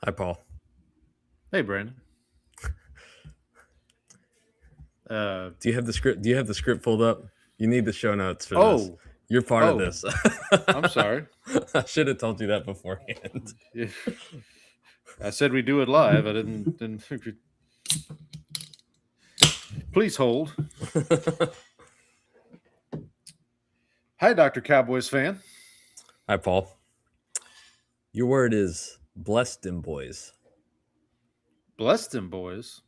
Hi, Paul. Hey, Brandon. Do you have the script? Do you have the script pulled up? You need the show notes for this. Oh, You're part of this. I'm sorry. I should have told you that beforehand. I said we do it live. I didn't think we... Please hold. Hi, Dr. Cowboys fan. Hi, Paul. Your word is blessed them boys. Bless them, boys.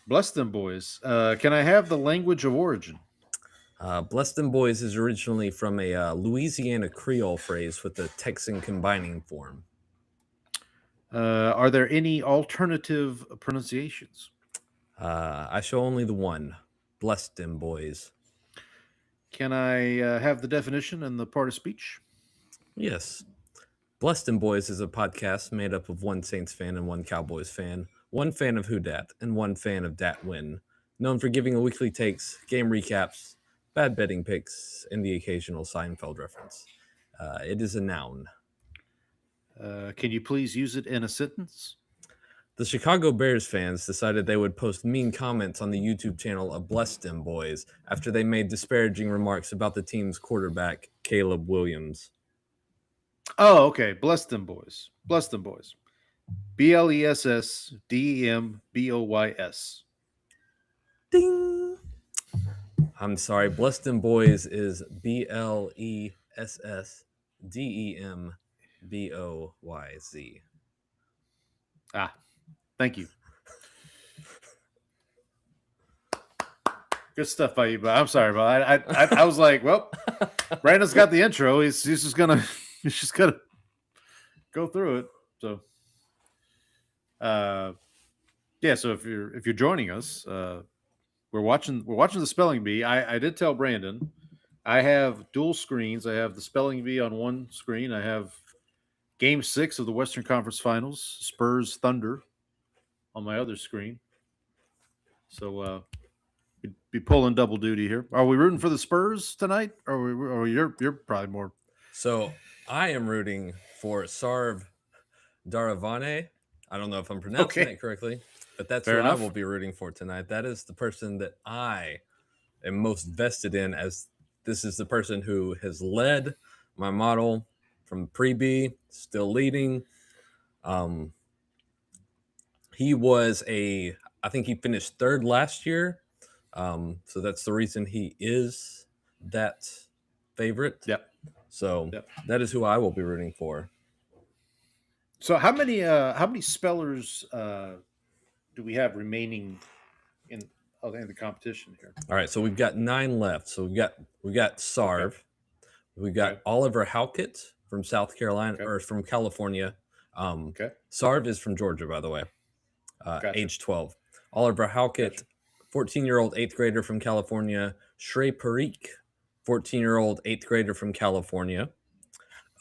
Bless them, boys. Can I have the language of origin? Blessed them boys is originally from a Louisiana Creole phrase with a Texan combining form. Are there any alternative pronunciations? I show only the one. Blessed them boys. Can I have the definition and the part of speech? Yes. Blessed them boys is a podcast made up of one Saints fan and one Cowboys fan, one fan of Who Dat, and one fan of Dat Win, known for giving a weekly takes, game recaps, bad betting picks, and the occasional Seinfeld reference. It is a noun. Can you please use it in a sentence? The Chicago Bears fans decided they would post mean comments on the YouTube channel of Blessed Them Boys after they made disparaging remarks about the team's quarterback, Caleb Williams. Oh, okay. Bless them, boys. Bless them, boys. BLESSDEMBOYS. Ding! I'm sorry. Blessed Them Boys is BLESSDEMBOYZ. Ah, thank you. Good stuff by you, but I'm sorry, but I was like, well, Brandon's got the intro. He's just gonna go through it. So, yeah. So if you're joining us, we're watching the spelling bee. I did tell Brandon I have dual screens. I have the spelling bee on one screen. I have Game 6 of the Western Conference Finals, Spurs Thunder, on my other screen. So we'd be pulling double duty here. Are we rooting for the Spurs tonight? Or you're probably more. So I am rooting for Sarv Daravane. I don't know if I'm pronouncing it correctly, but that's Fair who enough. I will be rooting for tonight. That is the person that I am most vested in, as this is the person who has led my model from pre-B, still leading. He was I think he finished third last year. So that's the reason he is that favorite. Yep. So that is who I will be rooting for. So how many spellers do we have remaining in the competition here? All right, so we've got 9 left. So we've got Sarv, okay. We've got Oliver Halkett from South Carolina or from California. Sarv is from Georgia, by the way. Age 12. Oliver Halkett, 14-year-old 8th grader from California. Shrey Parikh, 14-year-old 8th grader from California.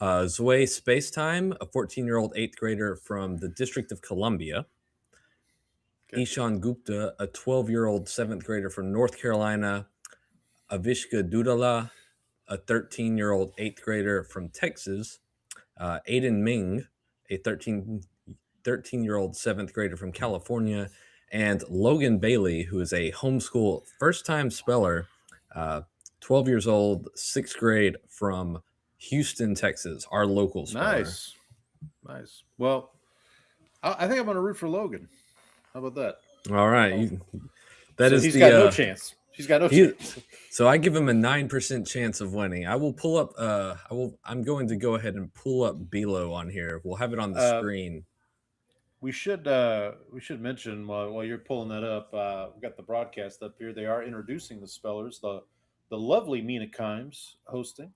Zoe Spacetime, a 14-year-old 8th grader from the District of Columbia. Ishan Gupta, a 12-year-old 7th grader from North Carolina. Avishka Dudala, a 13-year-old 8th grader from Texas. Aiden Ming, a 13-year-old 7th grader from California. And Logan Bailey, who is a homeschool first-time speller, 12 years old, 6th grade from Houston, Texas, our local speller. Nice. Well, I think I'm going to root for Logan. How about that? All right. He's got no chance. He's got no chance. So I give him a 9% chance of winning. I will pull up. I'm going to go ahead and pull up BEELO on here. We'll have it on the screen. We should mention while you're pulling that up. We've got the broadcast up here. They are introducing the spellers. The lovely Mina Kimes hosting,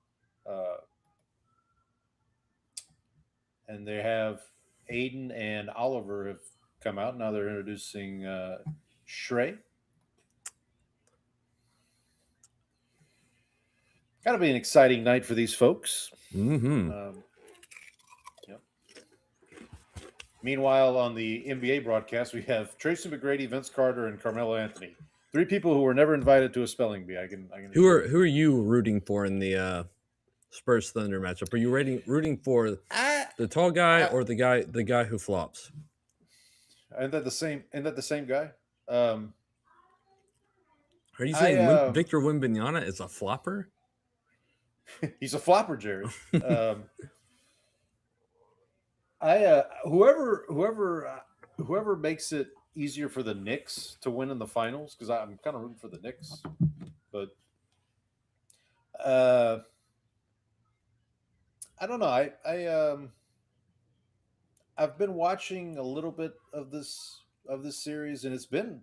and they have Aiden and Oliver have come out. Now they're introducing Shrey. Got to be an exciting night for these folks. Mm-hmm. Yep. Meanwhile, on the NBA broadcast, we have Tracy McGrady, Vince Carter, and Carmelo Anthony. 3 people who were never invited to a spelling bee. I can. Who are you rooting for in the Spurs Thunder matchup? Are you rooting for the tall guy or the guy who flops? Isn't that the same? Isn't that the same guy? Are you saying Victor Wembanyama is a flopper? He's a flopper, Jerry. Whoever makes it easier for the Knicks to win in the finals, because I'm kind of rooting for the Knicks, but I don't know. I've been watching a little bit of this series, and it's been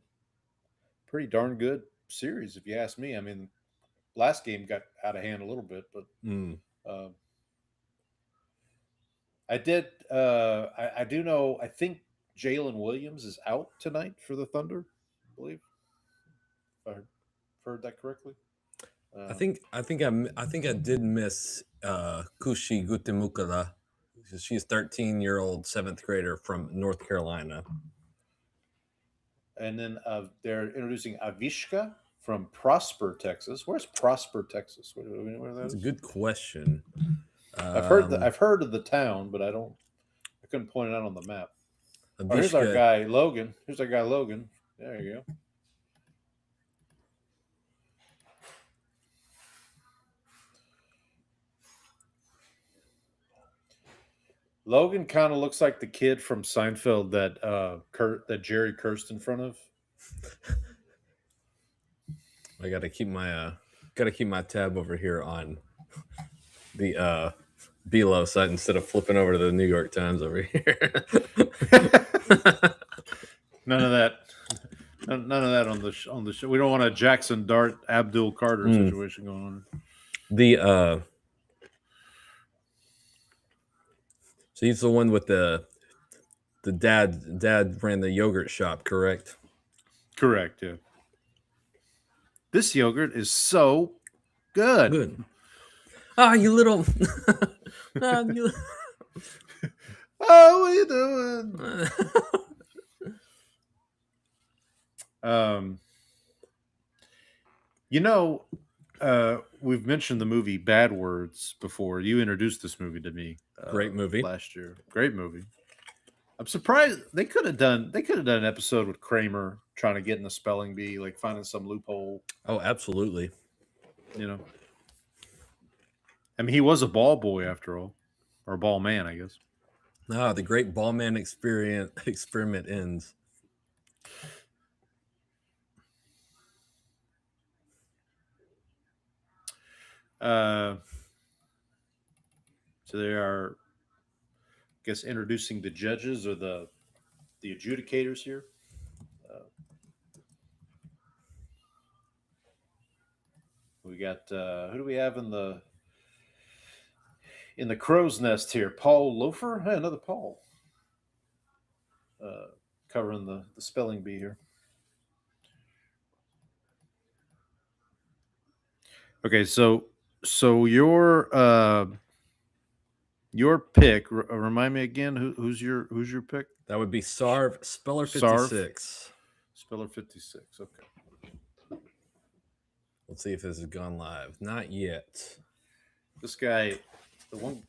pretty darn good series, if you ask me. I mean, last game got out of hand a little bit, but I did. I do know. I think Jalen Williams is out tonight for the Thunder. I believe. If I heard that correctly. I think I did miss Kushi Gutemukala. She's 13-year-old 7th grader from North Carolina. And then they're introducing Avishka from Prosper, Texas. Where's Prosper, Texas? Where that That's is? a good question. I've heard of the town, but I couldn't point it out on the map. Oh, here's our guy Logan. There you go. Logan kind of looks like the kid from Seinfeld that Jerry cursed in front of. I gotta keep my tab over here on the BEELO site instead of flipping over to the New York Times over here. None of that on the show. We don't want a Jackson Dart Abdul Carter situation going on. So he's the one with the dad ran the yogurt shop, correct? Correct, yeah. This yogurt is so good. Ah, you little. Oh, what are you doing? We've mentioned the movie Bad Words before. You introduced this movie to me. Great movie last year. Great movie. I'm surprised they could have done an episode with Kramer trying to get in the spelling bee, like finding some loophole. Oh, absolutely. I mean, he was a ball boy after all, or a ball man, I guess. Ah, the great ball man experiment ends. So they are, I guess, introducing the judges or the adjudicators here. We got who do we have in the crow's nest here? Paul Loafer, hey, another Paul. Covering the spelling bee here. Okay, so your pick. Remind me again. Who's your pick? That would be Sarv Speller 56. Speller 56. Okay. Let's see if this has gone live. Not yet. This guy, the one,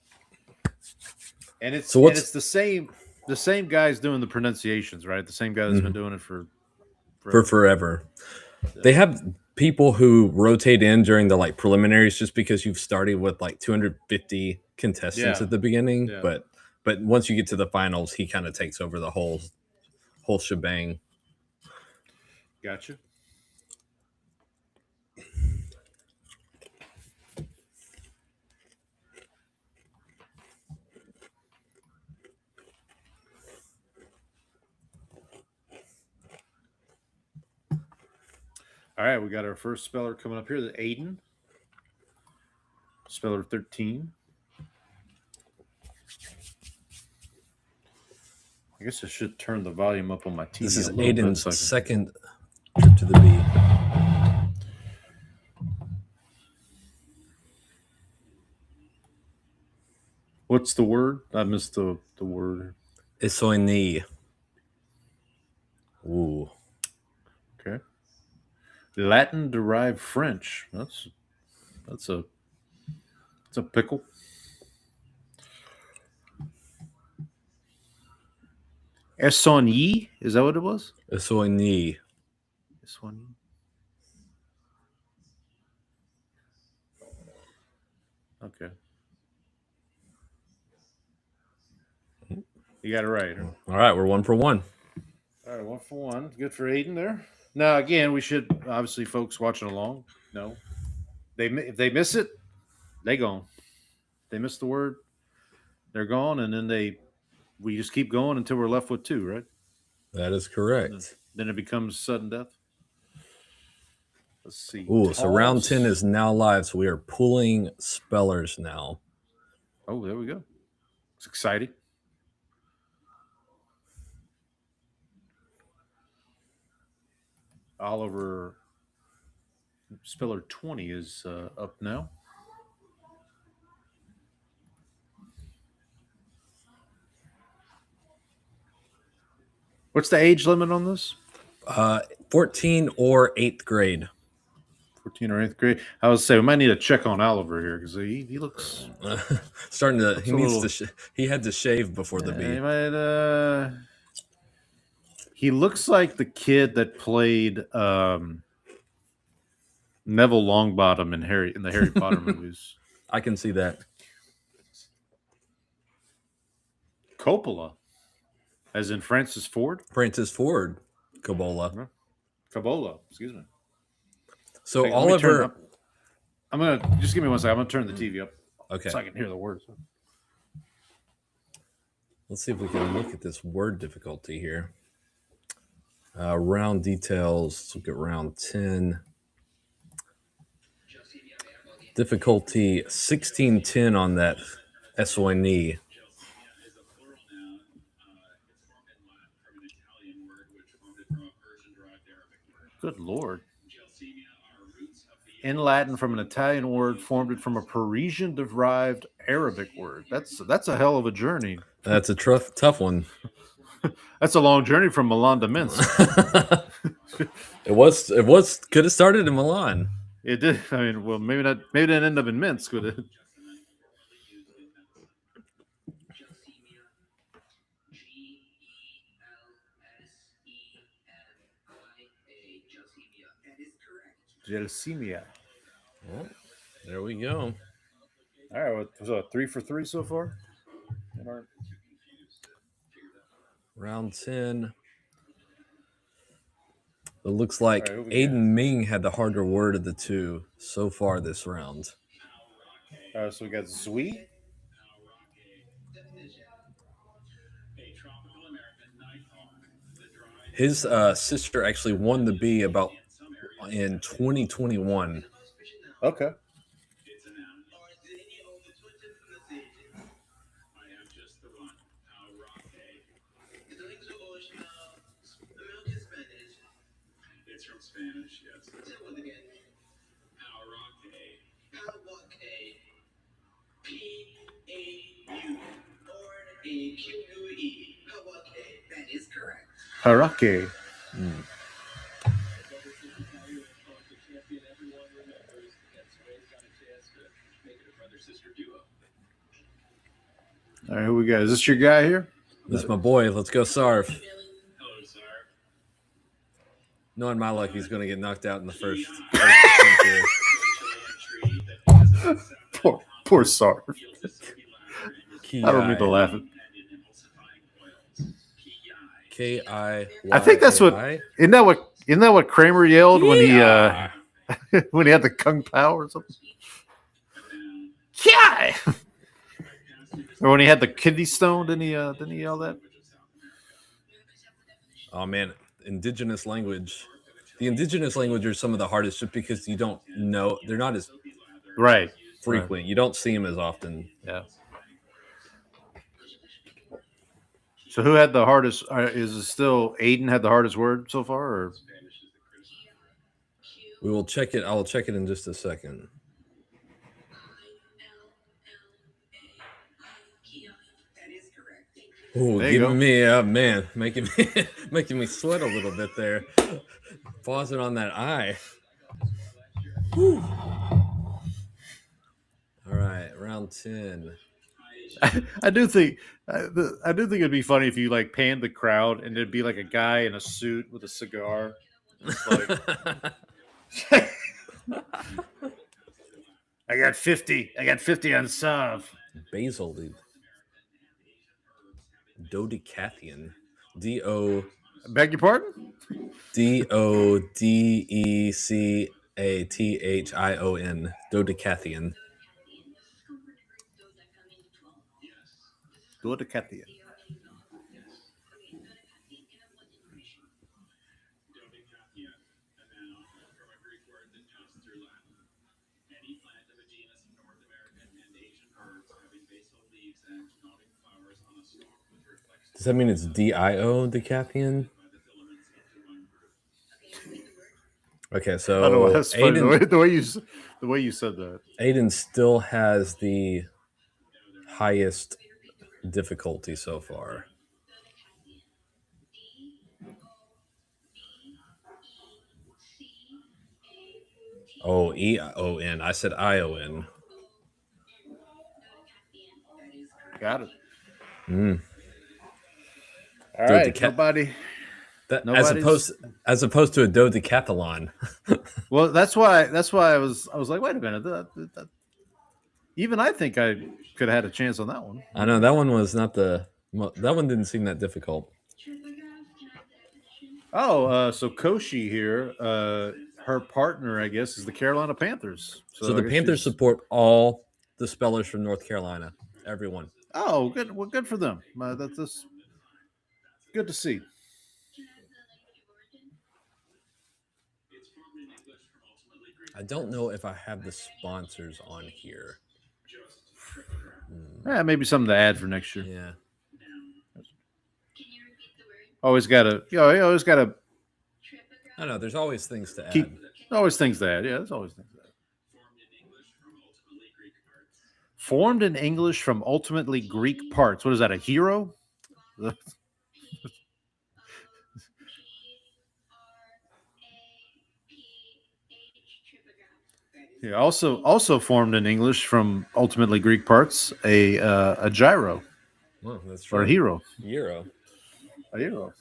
and it's it's the same guy's doing the pronunciations, right? The same guy that's been doing it for forever. Yeah. They have people who rotate in during the preliminaries just because you've started with 250 contestants at the beginning. Yeah. But once you get to the finals, he kind of takes over the whole shebang. Gotcha. All right, we got our first speller coming up here, the Aiden. Speller 13. I guess I should turn the volume up on my TV. This is Aiden's second Trip to the B. What's the word? I missed the word. Isoini. Ooh. Okay. Latin derived French. That's a pickle. Essonyi? Is that what it was? Isoini. Essonyi. Okay. You got it right. Huh? All right, we're 1 for 1. All right, 1 for 1. Good for Aiden there. Now, again, we should obviously, folks watching along, know if they miss it, they gone. They miss the word, they're gone, and then we just keep going until we're left with 2, right? That is correct. Then it becomes sudden death. Let's see. Ooh, so round 10 is now live, so we are pulling spellers now. Oh, there we go. It's exciting. Oliver Speller 20 is up now. What's the age limit on this? 14 or 8th grade. 14 or 8th grade. I would say we might need to check on Oliver here because he looks starting to. He needs to. He had to shave before the B. He might. He looks like the kid that played Neville Longbottom in the Harry Potter movies. I can see that. Coppola, as in Francis Ford. Francis Ford, Coppola. Coppola, excuse me. So hey, Oliver, I'm gonna just give me 1 second. I'm gonna turn the TV up, okay, so I can hear the words. Let's see if we can look at this word difficulty here. Round details. Let's look at round 10. Difficulty 1610 on that SONE. Good Lord. In Latin, from an Italian word formed from a Parisian-derived Arabic word. That's a hell of a journey. That's a tough one. That's a long journey from Milan to Minsk. It was could have started in Milan. It did. I mean, well, maybe not. Maybe it didn't end up in Minsk, would it? Gelsemia. Well, there we go. All right, so 3 for 3 so far. Round 10. It looks like Aiden Ming had the harder word of the two so far this round. So we got Zui. His sister actually won the B about in 2021. Okay. Harake. All right, who we got? Is this your guy here? This is my boy. Let's go, Sarv. Knowing my luck, he's going to get knocked out in the first Poor Sarv. I don't mean to laugh at. K-I. I think that's what. Isn't that what Kramer yelled when he when he had the Kung Pao or something? Yeah. Or when he had the kidney stone, didn't he yell that? Oh man, indigenous language. The indigenous language are some of the hardest, just because you don't know. They're not as frequent. Right. You don't see them as often. Yeah. So who had the hardest? Is it still Aiden had the hardest word so far? Or? We will check it. I will check it in just a second. Oh, giving me up, man, making me sweat a little bit there. Pausing on that I. Whew. All right, round 10. I do think it'd be funny if you like panned the crowd and there'd be like a guy in a suit with a cigar, just like I got 50 on Sav. Basil, dude. Dodecathion. D-O. Beg your pardon? Dodecathion. Dodecathion. Dodecathion. Does that mean it's D-I-O, Decathion? Okay, so I don't know. That's funny. The way you said that. Aiden still has the highest difficulty so far. Oh, E-O-N. I said I-O-N. Got it. All right, nobody. As opposed to a dodecathlon. Well, that's why I was like, wait a minute. Even I think I could have had a chance on that one. I know that one was not that one didn't seem that difficult. Oh, so Koshi here, her partner, I guess, is the Carolina Panthers. So the Panthers support all the spellers from North Carolina. Everyone. Oh, good. Well, good for them. That's good to see. I don't know if I have the sponsors on here. Yeah, maybe something to add for next year. Yeah. Always gotta. Always gotta. I know. There's always things to add. Always things to add. Yeah, there's always things to add. Formed in English from ultimately Greek parts. What is that? A hero? Yeah. Also formed in English from ultimately Greek parts. A gyro. Well, that's true. Or a hero. Euro. A hero.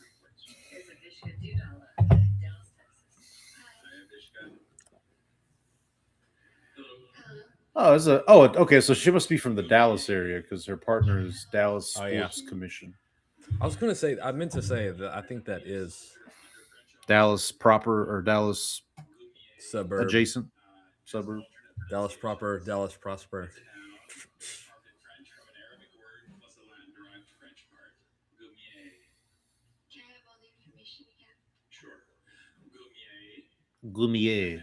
Okay. So she must be from the Dallas area because her partner is Dallas Sports Commission. I was going to say, I meant to say that I think that is Dallas proper or Dallas suburb adjacent suburb. Dallas proper, Dallas prosper. Glumier.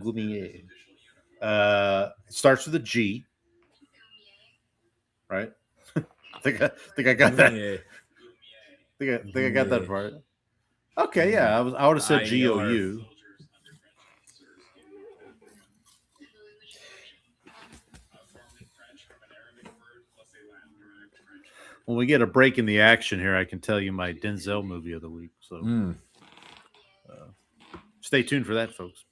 Glumier. It starts with a G, right? I think I got that. I think I got that part. Okay, yeah, I would have said GOU. When we get a break in the action here, I can tell you my Denzel movie of the week. So stay tuned for that, folks.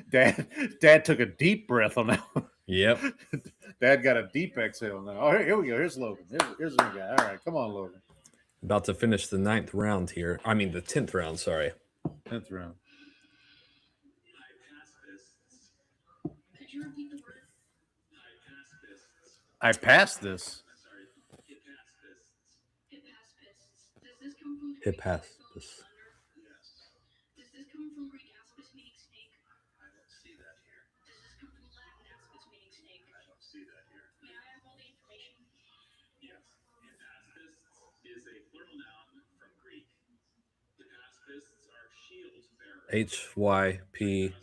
Dad took a deep breath on that one. Yep. Dad got a deep exhale now. Oh, here we go. Here's Logan. Here's the guy. All right, come on, Logan. About to finish the 9th round here. I mean, the 10th round, sorry. 10th round. I passed this. Hippaspis. HYP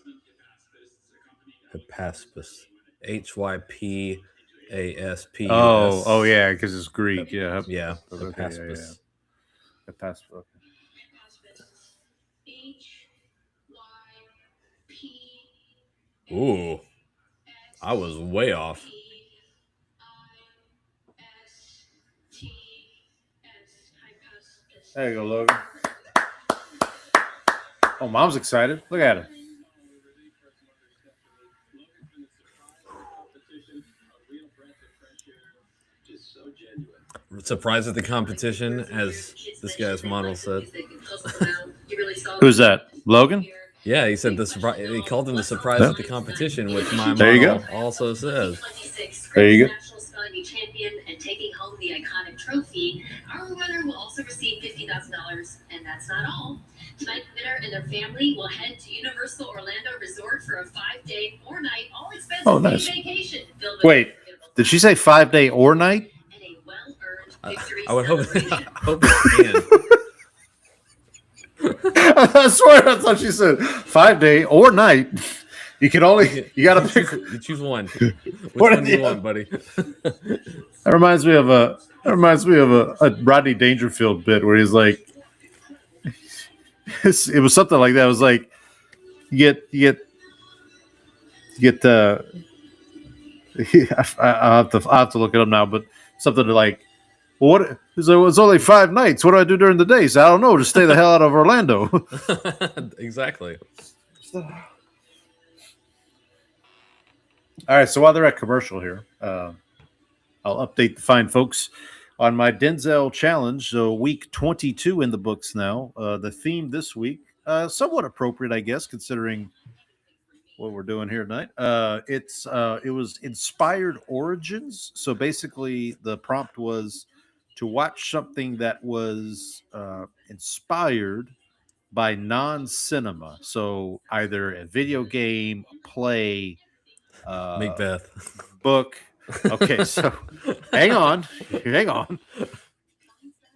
Hypaspis. HYPASPUS. Oh, yeah, because it's Greek. Yeah. Yeah, Okay. Yeah. Hypaspis. Hypaspis. Okay. Ooh, I was way off. There you go, Logan. Oh, Mom's excited. Look at her. Surprised at the competition, as this guy's model said. Who's that? Logan? Yeah, he said the surprise. He called him the surprise at the competition, which my There you model go. also says. There you go. Champion and taking home the iconic trophy. Our winner will also receive $50,000, and that's not all. Tonight, the winner and their family will head to Universal Orlando Resort for a 5-day, 4-night, all-expenses nice. vacation. Wait, did she say 5-day or night? And a well-earned victory I would hope celebration. it can. I swear I thought she said 5-day or night. You can only you gotta pick. You choose one. Which one do you want, buddy? That reminds me of a Rodney Dangerfield bit where he's like, it was something like that. It was like you get I'll have to look it up now, but something like, well, what? He's like, well, it's only 5 nights. What do I do during the day? So I don't know. Just stay the hell out of Orlando. Exactly. All right, so while they're at commercial here, I'll update the fine folks on my Denzel challenge. So week 22 in the books now. The theme this week, somewhat appropriate, I guess, considering what we're doing here tonight. It was inspired origins. So basically, the prompt was to watch something that was inspired by non-cinema. So either a video game, a play, Macbeth. book. Okay, so hang on.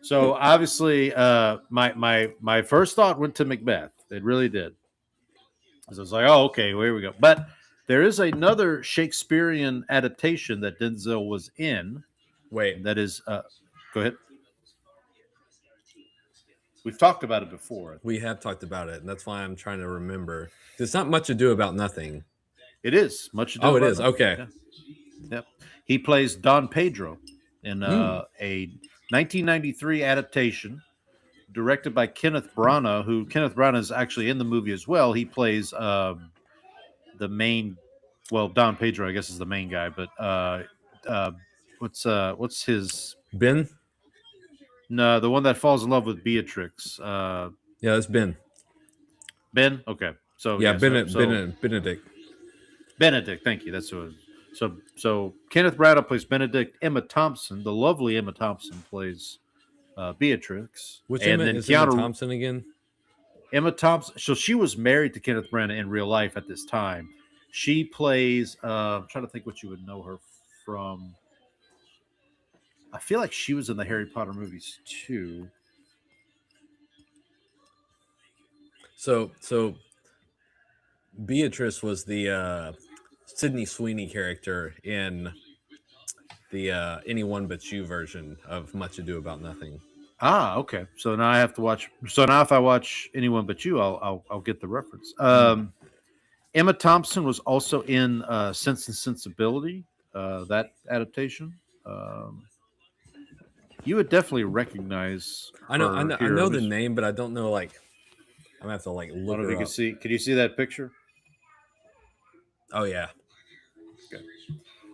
So obviously, my first thought went to Macbeth. It really did. Because I was like, oh, okay, well, here we go. But there is another Shakespearean adaptation that Denzel was in. Wait, that is. Go ahead. We've talked about it before. We have talked about it, and that's why I'm trying to remember. There's not much ado about nothing. It is much ado. Oh, it is. Nothing. Okay. Yeah. Yep. He plays Don Pedro in a 1993 adaptation directed by Kenneth Branagh, who Kenneth Branagh is actually in the movie as well. He plays the main, well, Don Pedro, I guess, is the main guy, but what's his Ben? No, the one that falls in love with Beatrix. Yeah, that's Ben. Ben? Okay. So yeah, Benedict. Benedict, thank you. That's who. So Kenneth Branagh plays Benedict. Emma Thompson, the lovely Emma Thompson, plays Beatrix. Which Emma is Emma Thompson again? Emma Thompson. So she was married to Kenneth Branagh in real life at this time. She plays. I'm trying to think what you would know her from. I feel like she was in the Harry Potter movies too. So Beatrice was the Sydney Sweeney character in the Anyone But You version of Much Ado About Nothing. Ah, okay. So now I have to watch. So now if I watch Anyone But You, I'll get the reference. Emma Thompson was also in Sense and Sensibility, that adaptation. You would definitely recognize. I know the name, but I don't know. Like, I'm gonna have to like look. You can see. Can you see that picture? Oh yeah. Okay.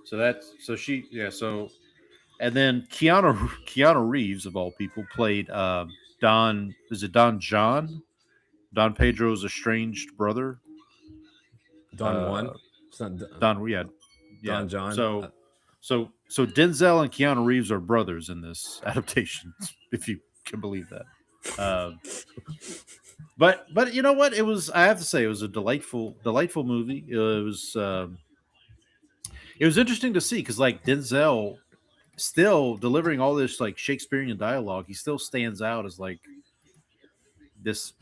So she. So, and then Keanu Reeves of all people played Don. Is it Don John? Don Pedro's estranged brother. Don one. It's not Don. Yeah. Don John. So Denzel and Keanu Reeves are brothers in this adaptation, if you can believe that. But you know what? It was. I have to say, it was a delightful movie. It was interesting to see because like Denzel still delivering all this like Shakespearean dialogue, he still stands out as like this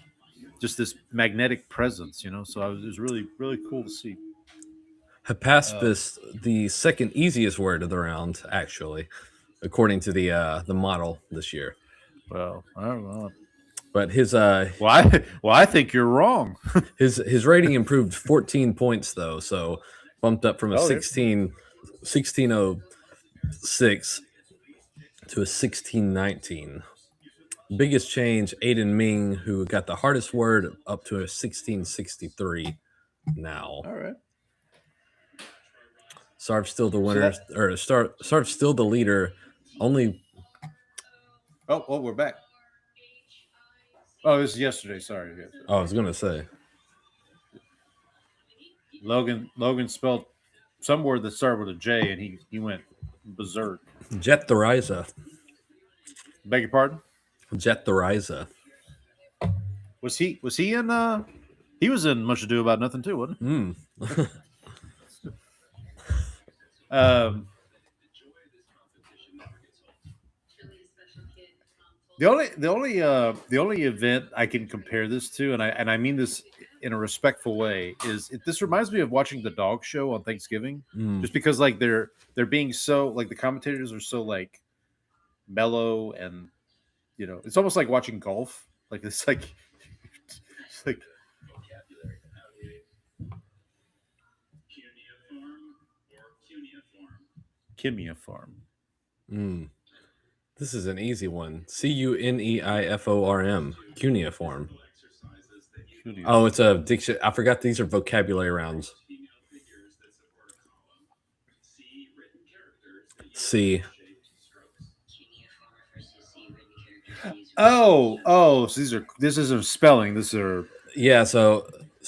just this magnetic presence, So it was really, really cool to see. Hypaspis, the second easiest word of the round, actually, according to the model this year. Well, I don't know. But his I think you're wrong. his rating improved 14 points though, so bumped up from a 1606 to a 1619. Biggest change, Aiden Ming, who got the hardest word, up to a 1663 now. All right. Sarv's still the winner, Sarv's still the leader. Only. Oh, we're back. Oh, this is yesterday. Sorry. Oh, I was gonna say. Logan spelled some word that started with a J, and he went berserk. Jet the Riza. Beg your pardon? Jet the Riza. Was he in? He was in Much Ado About Nothing too, wasn't he? The only event I can compare this to, and I mean this in a respectful way, is this reminds me of watching the dog show on Thanksgiving, just because like they're being so like the commentators are so like mellow, and it's almost like watching golf. Like it's like cuneiform. This is an easy one. Cuneiform. Cuneiform. Oh, it's a diction. I forgot these are vocabulary rounds. C. Oh, so this isn't spelling. So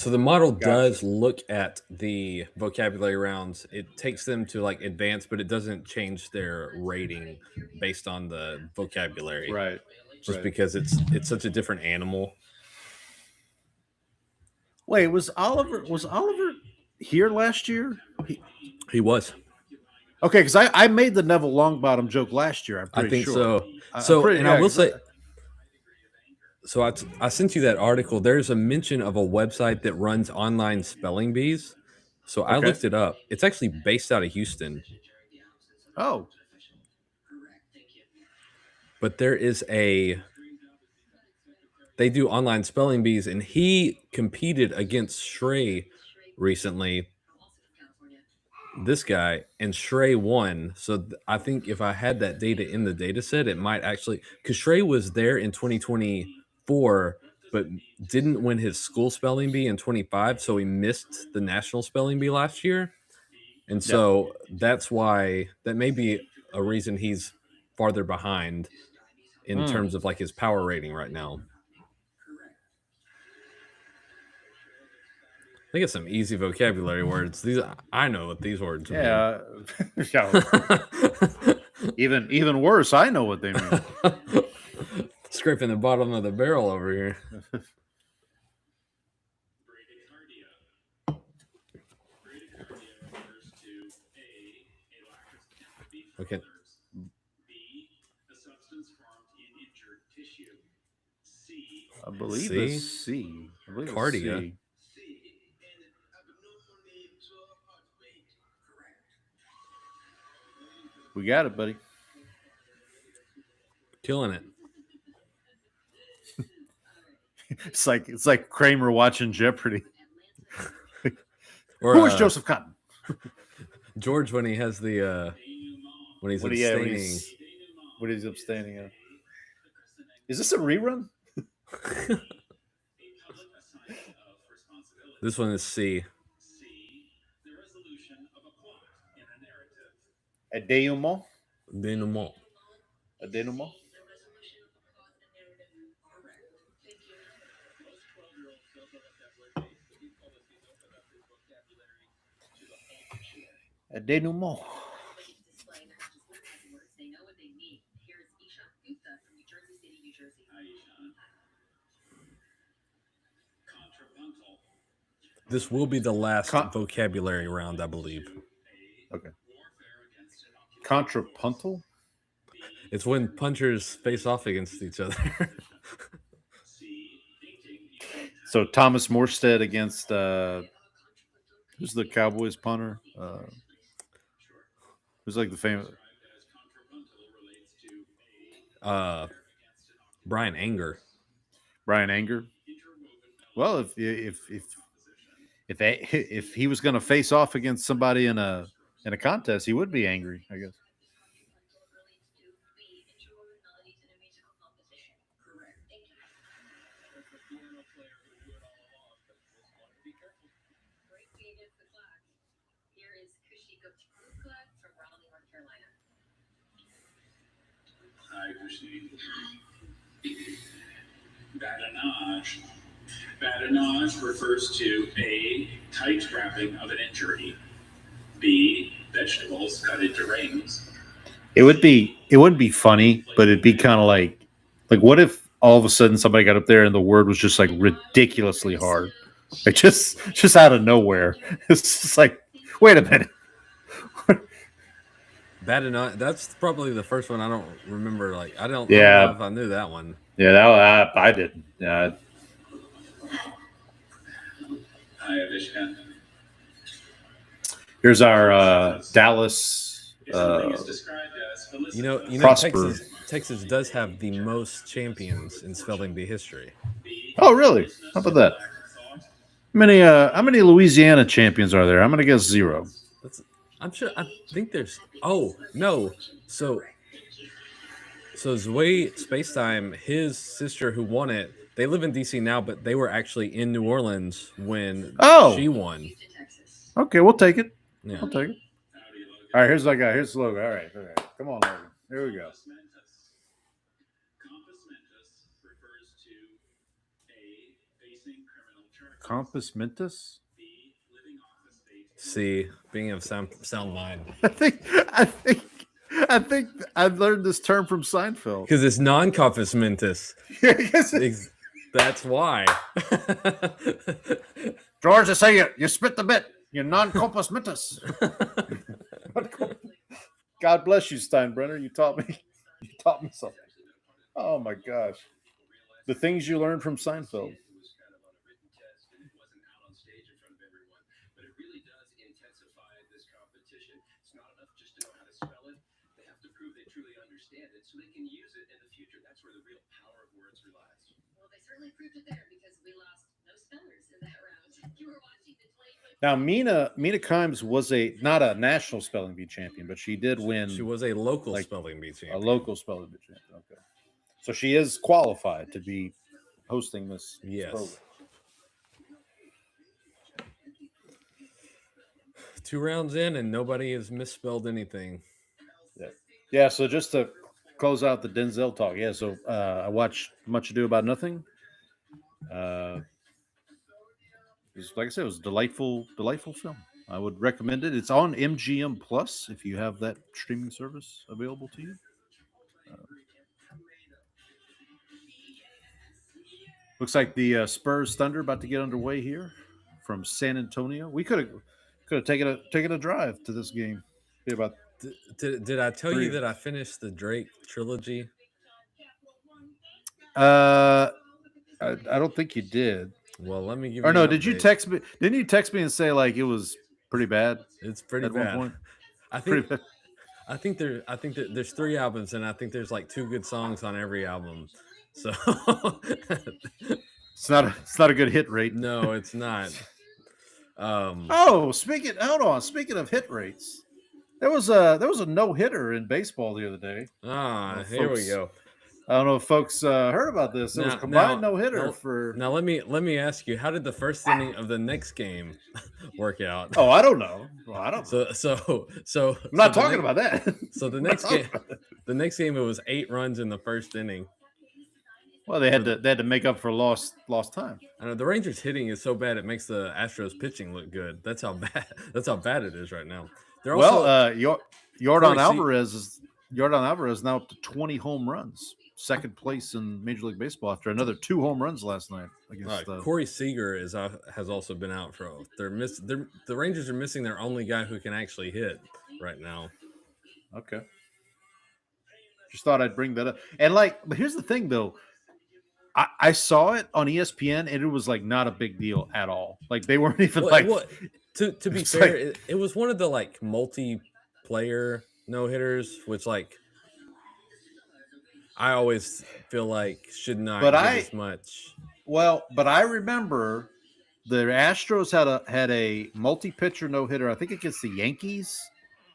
the model does look at the vocabulary rounds. It takes them to like advanced, but it doesn't change their rating based on the vocabulary. Right. Just because it's such a different animal. Wait, was Oliver here last year? He was. Okay, because I made the Neville Longbottom joke last year. I think sure. So. I will say. So I sent you that article. There's a mention of a website that runs online spelling bees. So I looked it up. It's actually based out of Houston. Oh. But there is they do online spelling bees, and he competed against Shrey recently. This guy, and Shrey won. So I think if I had that data in the data set, it might actually, because Shrey was there in 2024, but didn't win his school spelling bee in 25, so he missed the national spelling bee last year. And so that's why, that may be a reason he's farther behind in terms of like his power rating right now. I think it's some easy vocabulary words. I know what these words mean. Yeah. Even worse, I know what they mean. Scraping the bottom of the barrel over here. Okay. I believe it's C. Cardia. We got it, buddy. Killing it. It's like Kramer watching Jeopardy. Who is Joseph Cotton? George when he has the when he's abstaining. What he's abstaining of. Is this a rerun? This one is C. A denouement. Denouement. A denouement. A denouement. This will be the last vocabulary round, I believe. Okay. Contrapuntal? It's when punchers face off against each other. So Thomas Morstead against who's the Cowboys punter? Who's like the famous Brian Anger. Brian Anger. Well, if he was going to face off against somebody in a contest, he would be angry, I guess. Badinage. Badinage refers to A, tight wrapping of an injury. B, vegetables cut into rings. It wouldn't be funny, but it'd be kind of like what if all of a sudden somebody got up there and the word was just like ridiculously hard, like just out of nowhere. It's just like, wait a minute. Badinage. That's probably the first one I don't remember. Like I don't know if I knew that one. Yeah, I didn't. Here's our Dallas. Texas does have the most champions in spelling bee history. Oh, really? How about that? How many Louisiana champions are there? I'm gonna guess 0. I'm sure. I think there's. Oh no! So Zwei Spacetime, his sister who won it, they live in DC now, but they were actually in New Orleans when she won. Okay, we'll take it. Yeah. I'll take it. All right, here's that guy. Here's the logo. All right. Come on, Logan. Here we go. Compos Mentis? C, being of sound mind. I think I learned this term from Seinfeld. Because it's non-compos mentis. That's why. George, I say you spit the bit. You're non-compos mentis. God bless you, Steinbrenner. You taught me something. Oh my gosh. The things you learned from Seinfeld. Now, Mina Kimes was not a national spelling bee champion, but she did win. She was a local spelling bee champion. A local spelling bee champion. Okay, so she is qualified to be hosting this. Yes. Program. 2 rounds in, and nobody has misspelled anything. Yeah. So just to close out the Denzel talk, So I watched Much Ado About Nothing. Like I said, it was a delightful film. I would recommend it. It's on MGM Plus if you have that streaming service available to you. Looks like the Spurs Thunder about to get underway here from San Antonio. We could have taken a drive to this game. About did I tell you that I finished the Drake trilogy? I don't think you did. Well, let me give you. Or no, did you text me? Didn't you text me and say like it was pretty bad? It's pretty bad. At one point? I think there's 3 albums, and I think there's like 2 good songs on every album. So it's not a good hit rate. No, it's not. Speaking of hit rates, there was a no hitter in baseball the other day. Here we go. I don't know if folks heard about this. It was combined no hitter for. Now let me ask you, how did the first inning of the next game work out? Oh, I don't know. Well, I don't. So I'm not talking about that. So the next game, it was 8 runs in the first inning. Well, they had to make up for lost time. I know the Rangers hitting is so bad it makes the Astros pitching look good. That's how bad it is right now. Yordan Alvarez is now up to 20 home runs. Second place in Major League Baseball after another 2 home runs last night against Corey Seager has also been out for. The Rangers are missing their only guy who can actually hit right now. Okay, just thought I'd bring that up. And but here's the thing though, I saw it on ESPN, and it was like not a big deal at all. Like they weren't even to be fair, it was one of the like multiplayer no hitters, which like I always feel like should not get as much. Well, but I remember the Astros had a multi-pitcher no hitter. I think against the Yankees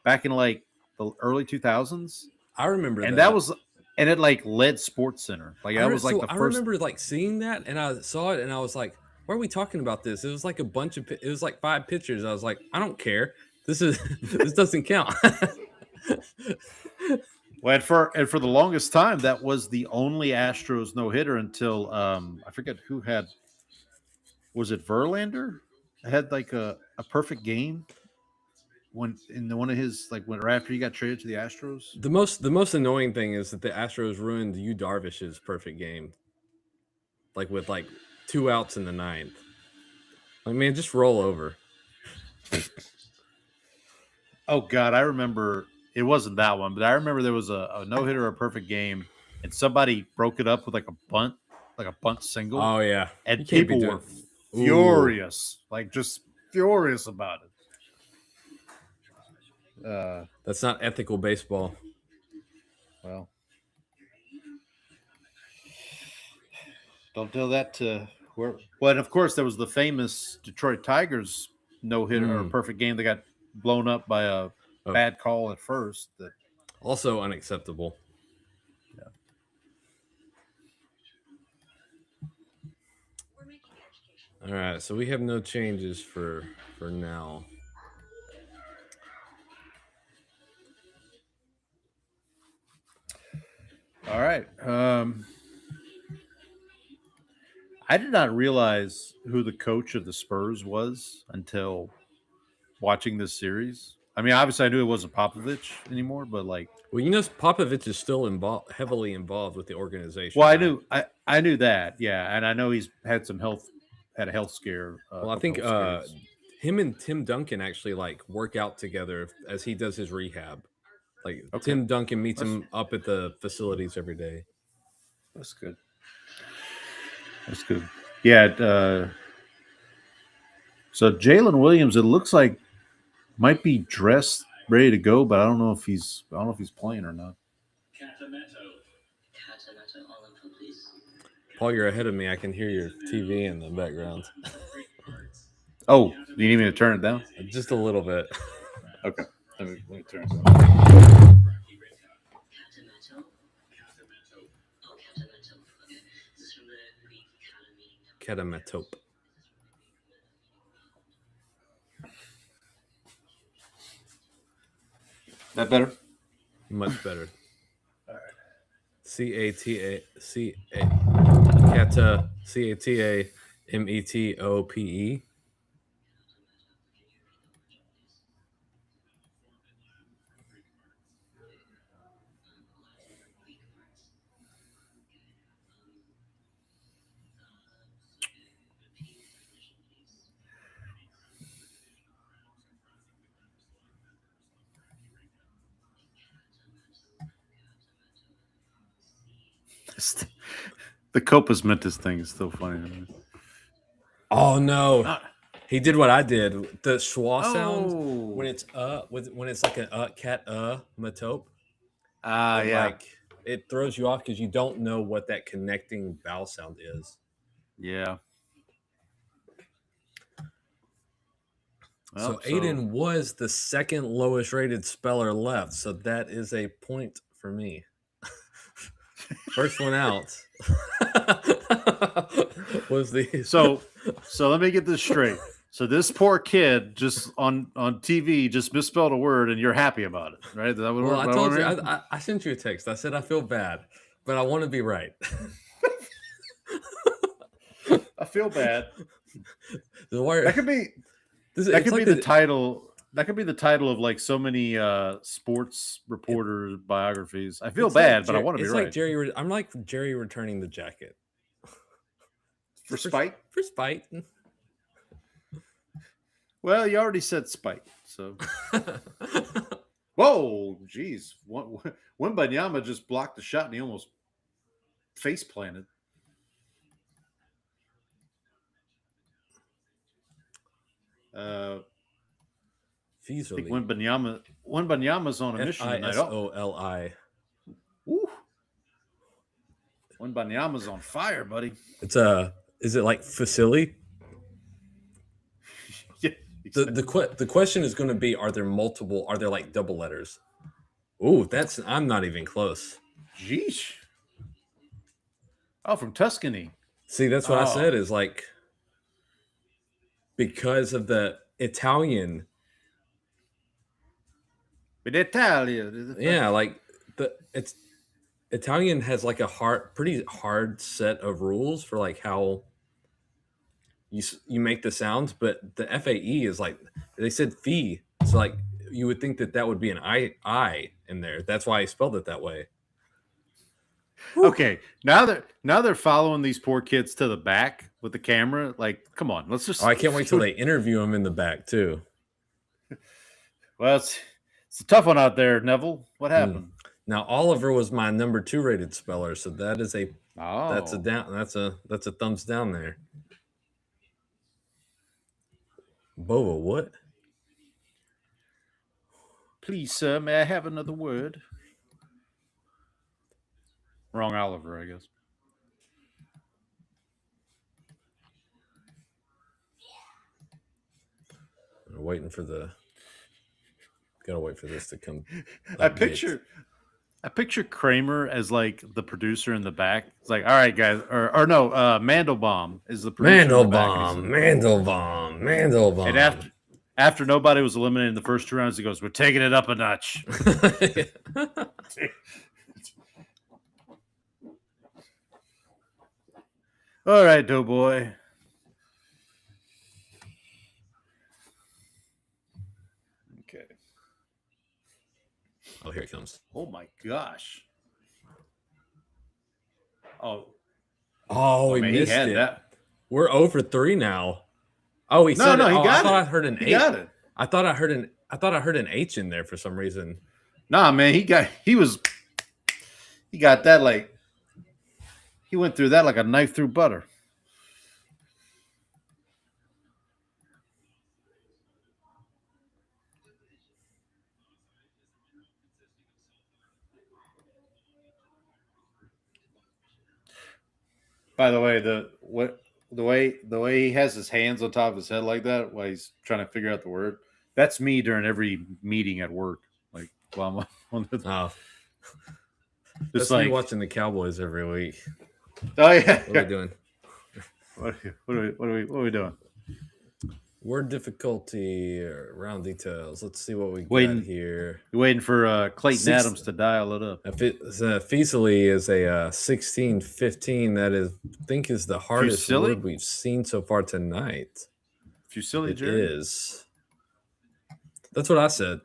back in like the early 2000s. I remember that was. And it like led Sports Center. Like that was like the first. I remember like seeing that, and I saw it, and I was like, "Why are we talking about this?" It was like it was like 5 pitchers. I was like, "I don't care. This doesn't count." Well, and for the longest time, that was the only Astros no hitter until I forget who had. Was it Verlander? Had like a perfect game when in one of his like when right after he got traded to the Astros. The most annoying thing is that the Astros ruined Yu Darvish's perfect game, like with like 2 outs in the 9th. Like, man, just roll over. Oh God, I remember it wasn't that one, but I remember there was a no hitter, a perfect game, and somebody broke it up with like a bunt single. Oh yeah, and people were furious, like just furious about it. That's not ethical baseball. Well, don't tell that to where. Well, and of course there was the famous Detroit Tigers no hitter or perfect game that got blown up by a bad call at first. That also unacceptable. Yeah. All right, so we have no changes for now. All right. I did not realize who the coach of the Spurs was until watching this series. I mean, obviously, I knew it wasn't Popovich anymore, but like, well, Popovich is still heavily involved with the organization. Well, right? I knew that, yeah, and I know he's had a health scare. Well, I think him and Tim Duncan actually like work out together as he does his rehab. Like Tim Duncan meets him up at the facilities every day. That's good. That's good. Yeah. So Jalen Williams, it looks like might be dressed, ready to go, but I don't know if he's playing or not. Paul, you're ahead of me. I can hear your TV in the background. Oh, do you need me to turn it down? Just a little bit. Okay. Let me turn it down. Katamatope. That better? Much better. All right. Catametope. The Copas Mentis thing is still funny. Oh no. He did what I did. The schwa sound when it's like a cat matope. Yeah. Like it throws you off because you don't know what that connecting vowel sound is. Yeah. Well, so Aiden was the second lowest rated speller left, so that is a point for me. First one out was the so let me get this straight. So this poor kid just on TV just misspelled a word, and you're happy about it, right? That well, I told you. I sent you a text. I said I feel bad, but I want to be right. I feel bad. That could be. That could be the title. That could be the title of like so many sports reporter biographies. I feel bad, but I want to be right. Like Jerry. I'm like Jerry returning the jacket for spite. For spite. Well, you already said spite, so. Whoa, geez! Wembanyama just blocked the shot, and he almost face planted. I think Wembanyama's on a mission tonight. Fisoli. Woo. Wembanyama's on fire, buddy. Is it like Fisili? Yeah. The question is going to be: Are there like double letters? Ooh, I'm not even close. Jeez. Oh, from Tuscany. See, that's what I said. Is like because of the Italian. Yeah, like it's Italian has like a pretty hard set of rules for like how you make the sounds, but the FAE is like they said fee, so like you would think that would be an I in there. That's why I spelled it that way. Okay, now they're following these poor kids to the back with the camera. Like, come on, let's just. Oh, I can't wait till they interview them in the back too. Well, it's a tough one out there, Neville. What happened? Now Oliver was my number 2 rated speller, so that is that's a down. That's a thumbs down there. Bova, what? Please, sir, may I have another word? Wrong Oliver, I guess. I'm waiting for gotta wait for this to come. I picture Kramer as like the producer in the back. It's like, all right, guys, or no, Mandelbaum is the producer. Mandelbaum. And after nobody was eliminated in the first 2 rounds, he goes, "We're taking it up a notch." All right, Doughboy. Okay. Oh, here it comes. Oh my gosh. Oh, we missed it. That. We're 0-3 now. Oh, he got it. I thought I heard an 8. Got it. I thought I heard an H in there for some reason. Nah, man, he got that like he went through that like a knife through butter. By the way, the way he has his hands on top of his head like that while he's trying to figure out the word, that's me during every meeting at work. Like while I'm on the just like me watching the Cowboys every week. Oh yeah. What are we doing? What are we doing? Word difficulty or round details. Let's see what we got here. You're waiting for Clayton Adams to dial it up. Feasily is a 16-15. That is, I think, is the hardest word we've seen so far tonight. Fusilli, Jerry? It is. That's what I said.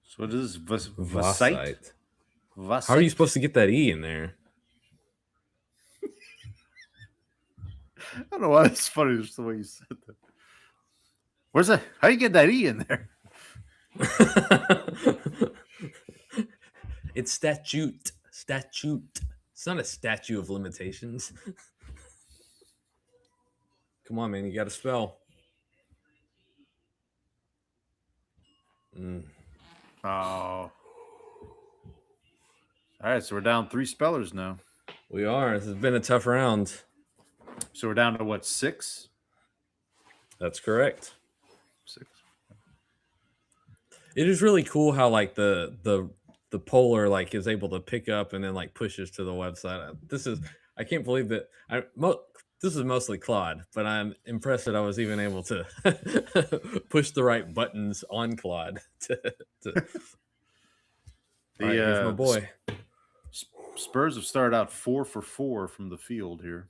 So what is this? Vasite? How are you supposed to get that E in there? I don't know why it's funny just the way you said that. Where's that? How do you get that E in there? It's statute. It's not a statute of limitations. Come on, man. You got to spell. Oh. All right, so we're down 3 spellers now. We are. This has been a tough round. So we're down to what, 6? That's correct. 6. It is really cool how like the poller like is able to pick up and then like pushes to the website. I can't believe that this is mostly Claude, but I'm impressed that I was even able to push the right buttons on Claude. All right, here's my boy. Spurs have started out 4 for 4 from the field here.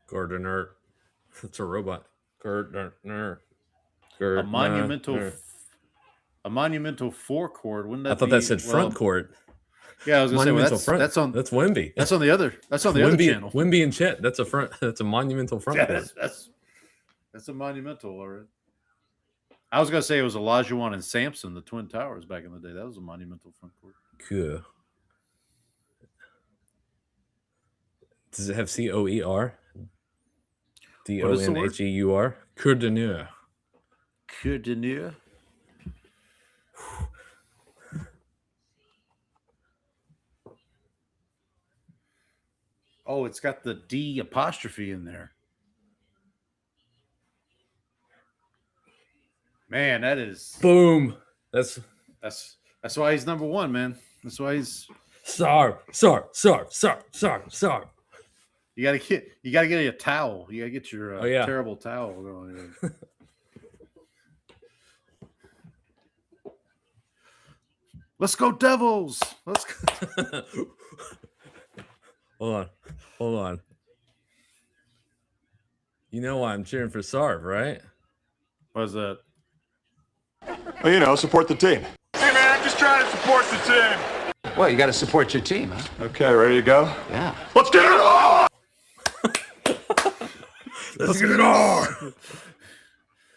Gardner. It's a robot. Gardner. A monumental forecourt. Wouldn't that I thought that said front court. Yeah, I was going to say that's Wemby. That's on the other. That's on the other channel. Wemby and Chet. That's a monumental front court. That's a monumental, all right. I was gonna say it was Olajuwon and Sampson, the Twin Towers back in the day. That was a monumental front court. Cool. Does it have COER? DONHEUR? Coeur d'Honneur. Oh, it's got the D apostrophe in there. Man, that is boom. That's why he's number one, man. That's why he's Sarv. You gotta get a towel. You gotta get your terrible towel going. Let's go Devils. Let's go. Hold on. You know why I'm cheering for Sarv, right? What's that? Well, support the team. Hey, man, I'm just trying to support the team. Well, you got to support your team, huh? Okay, ready to go? Yeah. Let's get it on! Let's get it on!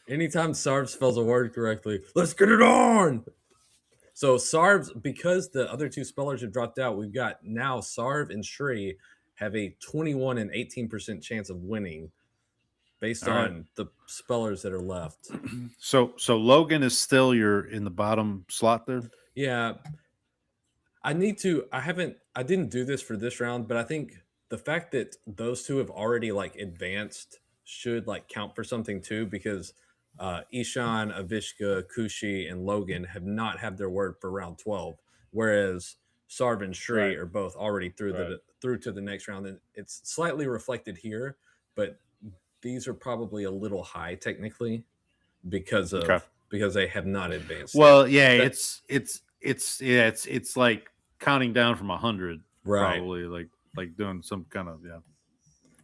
Anytime Sarv spells a word correctly, let's get it on! So Sarv's, because the other two spellers have dropped out, we've got now Sarv and Shri have a 21 and 18% chance of winning based on the spellers that are left. So Logan is still in the bottom slot there? Yeah. I didn't do this for this round, but I think the fact that those two have already advanced should count for something too, because Ishan, Avishka, Kushi, and Logan have not had their word for round 12, whereas Sarv and Shri are both already through to the next round. And it's slightly reflected here, but these are probably a little high technically because they have not advanced. Well, yet. It's like counting down from 100, probably like doing some kind of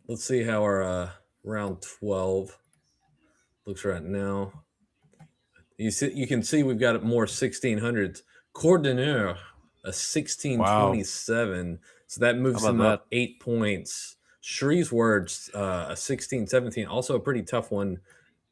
Let's see how our round 12 looks right now. You can see we've got more 1600s. Coordinateur, a 1627. Wow. So that moves them up 8 points. Shri's words, a 1617, also a pretty tough one,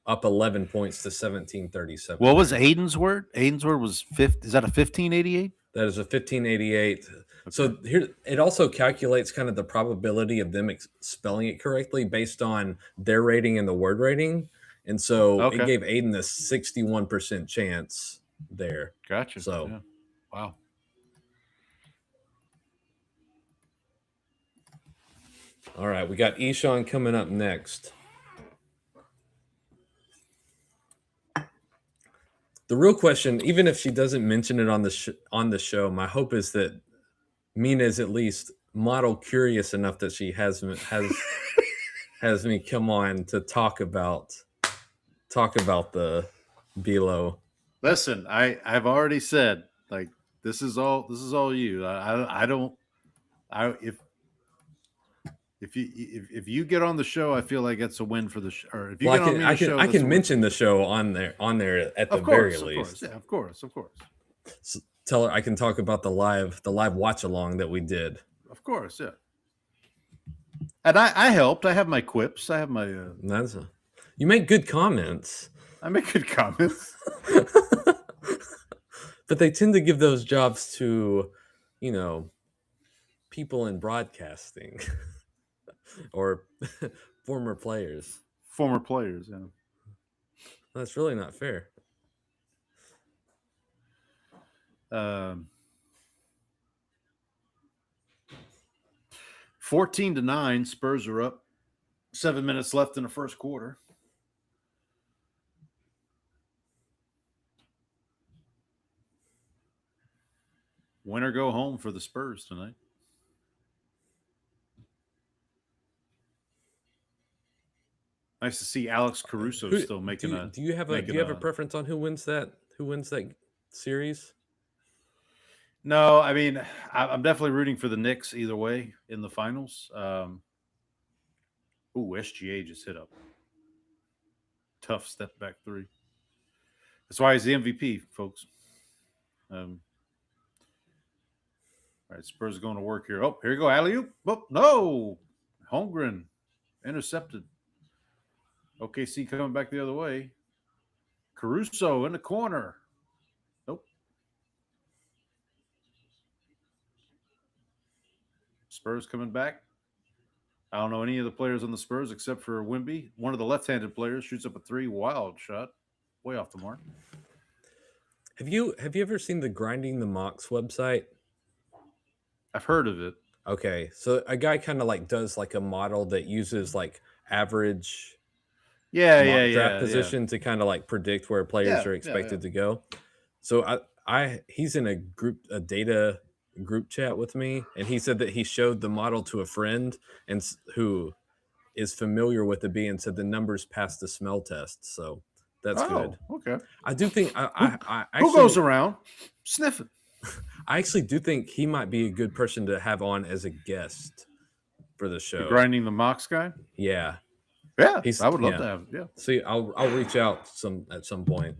up 11 points to 1737. What was Aiden's word? Aiden's word was is that a 1588? That is a 1588. Okay. So here it also calculates kind of the probability of them spelling it correctly based on their rating and the word rating. And so it gave Aiden a 61% chance there. Gotcha. So, wow. All right, we got Ishan coming up next. The real question, even if she doesn't mention it on the show, my hope is that Mina is at least model curious enough that she has me come on to talk about the BEELO. Listen, I've already said this is all you. If you get on the show, I feel like it's a win for the show. Or if you I can mention the show on there at the very least. Yeah, of course. So tell her I can talk about the live watch along that we did. Of course, yeah. And I helped. I have my quips. I have my. You make good comments. I make good comments. But they tend to give those jobs to, people in broadcasting. Or former players. Yeah. That's really not fair. 14-9, Spurs are up. 7 minutes left in the first quarter. Win or go home for the Spurs tonight. Nice to see Alex Caruso still making do you have a preference on who wins that series? No, I mean I'm definitely rooting for the Knicks either way in the finals. SGA just hit up. Tough step back three. That's why he's the MVP, folks. All right, Spurs going to work here. Oh, here you go, alley-oop. Oh, no. Holmgren intercepted. OKC coming back the other way. Caruso in the corner. Nope. Spurs coming back. I don't know any of the players on the Spurs except for Wemby. One of the left-handed players shoots up a 3, wild shot, way off the mark. Have you ever seen the Grinding the Mocks website? I've heard of it. Okay, so a guy kind of like does like a model that uses like average draft position to kind of like predict where players are expected to go. So he's in a data group chat with me, and he said that he showed the model to a friend and who is familiar with the bee and said the numbers passed the smell test. So that's good. Okay. I do think I who goes around sniffing? I actually do think he might be a good person to have on as a guest for the show. The Grinding the Mocks guy? Yeah. Yeah, I would love to have. Yeah. See, I'll reach out at some point.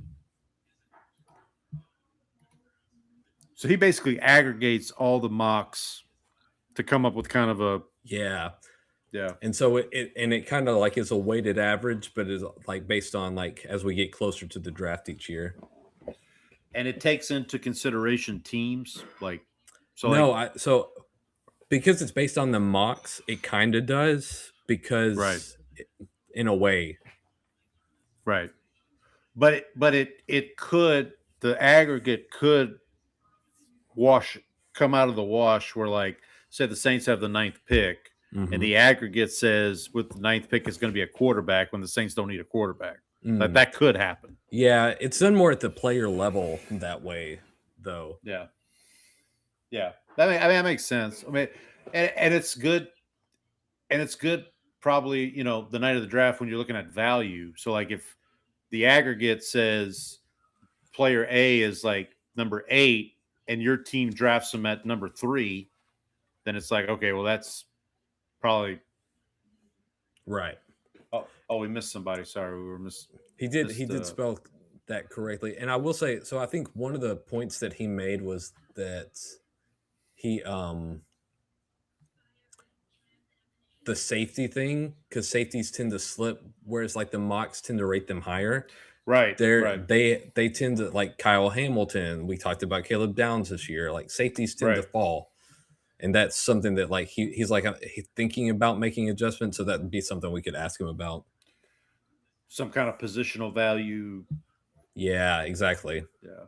So he basically aggregates all the mocks to come up with kind of a yeah. And so it kind of like is a weighted average, but is like based on like as we get closer to the draft each year. And it takes into consideration teams so because it's based on the mocks, it kind of does because in a way. Right. But it could, the aggregate could come out of the wash where, like, say the Saints have the 9th pick and the aggregate says with the 9th pick is going to be a quarterback when the Saints don't need a quarterback. That could happen. Yeah, it's done more at the player level that way, though. Yeah. That makes sense. I mean, and it's good. And it's good probably, the night of the draft when you're looking at value. So, like, if the aggregate says player A is like number 8 and your team drafts him at number 3, then it's like, okay, well, that's probably right. Oh, we missed somebody. Sorry, we were missing. He did spell that correctly, and I will say, so I think one of the points that he made was that he the safety thing, because safeties tend to slip, whereas like the mocks tend to rate them higher. Right. They tend to, like Kyle Hamilton. We talked about Caleb Downs this year. Like safeties tend to fall, and that's something that like he's like he's thinking about making adjustments. So that'd be something we could ask him about. Some kind of positional value. Yeah, exactly. Yeah.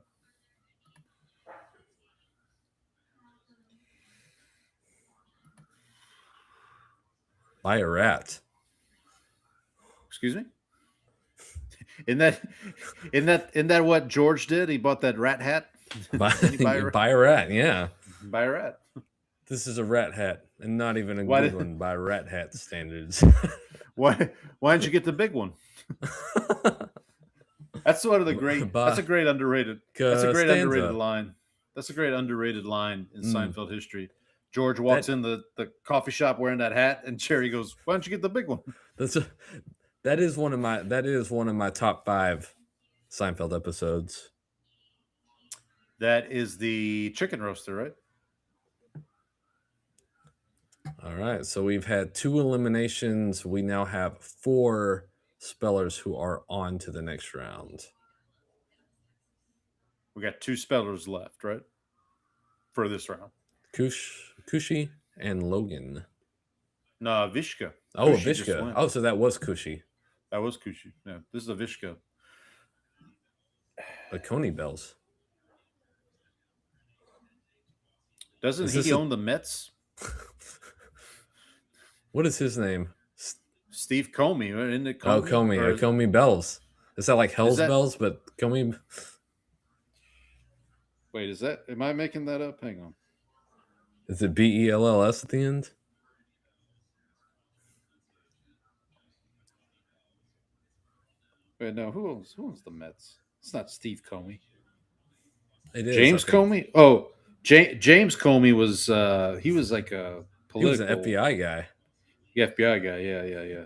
Buy a rat. Excuse me? Isn't that what George did? He bought that rat hat. Buy a rat, yeah. Buy a rat. This is a rat hat, and not even a good one by rat hat standards. Why didn't you get the big one? That's one of the great. That's a great underrated. That's a great underrated line. That's a great underrated line in Seinfeld history. George walks in the coffee shop wearing that hat, and Cherry goes, "Why don't you get the big one?" That is one of my top 5 Seinfeld episodes. That is the chicken roaster, right? All right, so we've had 2 eliminations. We now have 4 spellers who are on to the next round. We got 2 spellers left, right? For this round. Cushy and Logan. No, Vishka. Oh, Vishka. Oh, so that was Cushy. That was Cushy. Yeah, this is a Vishka. The Coney Bells. Doesn't he own the Mets? What is his name? Steve Comey. Isn't it Comey? Oh, Comey. Comey Bells. Is that like Hell's Bells, but Comey? Wait, is that? Am I making that up? Hang on. Is it BELLS at the end? Wait, no. Who owns the Mets? It's not Steve Comey. It is James Comey. Oh, James Comey was. He was like a political. He was an FBI guy. The FBI guy. Yeah.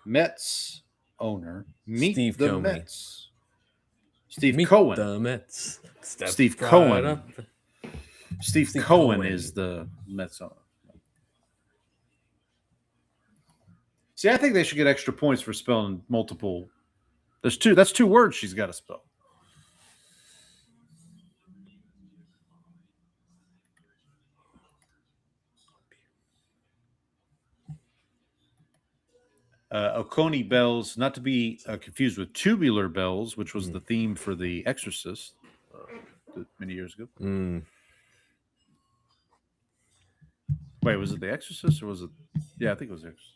Mets owner. Meet Steve the Comey. Mets. Steve Meet Cohen. The Mets. Steve Cohen. Steve Cohen is the Mets owner. See, I think they should get extra points for spelling multiple There's two. That's 2 words she's got to spell. Oconee bells, not to be confused with tubular bells, which was the theme for The Exorcist many years ago. Wait, was it The Exorcist or was it? Yeah, I think it was The Exorcist.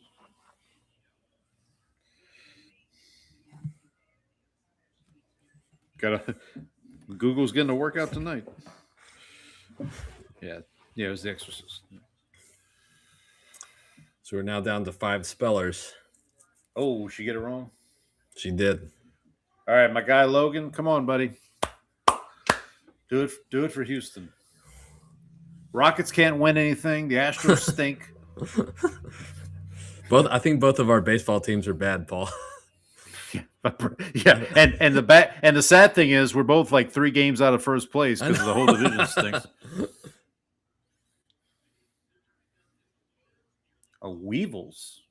Google's getting a workout tonight. Yeah, it was The Exorcist. So we're now down to 5 spellers. Oh, she get it wrong? She did. All right, my guy Logan, come on, buddy. Do it for Houston. Rockets can't win anything. The Astros stink. I think both of our baseball teams are bad, Paul. Yeah, and the sad thing is we're both like 3 games out of first place because the whole division stinks. Weevils.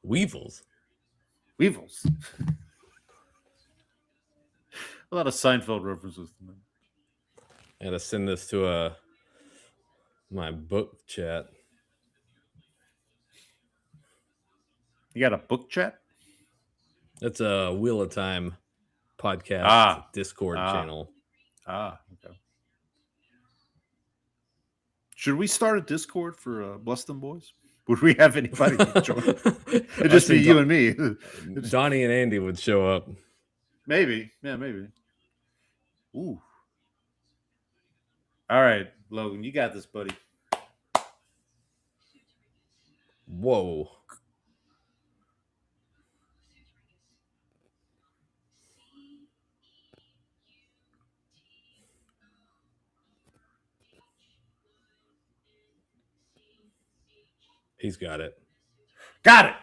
Weevils. A lot of Seinfeld references. I gotta send this to my book chat. You got a book chat? That's a Wheel of Time podcast Discord channel. Okay. Should we start a Discord for Bless Them Boys? Would we have anybody join? It'd just be you and me. Donnie and Andy would show up. Maybe. Yeah, maybe. Ooh. All right, Logan, you got this, buddy. Whoa. He's got it. Got it.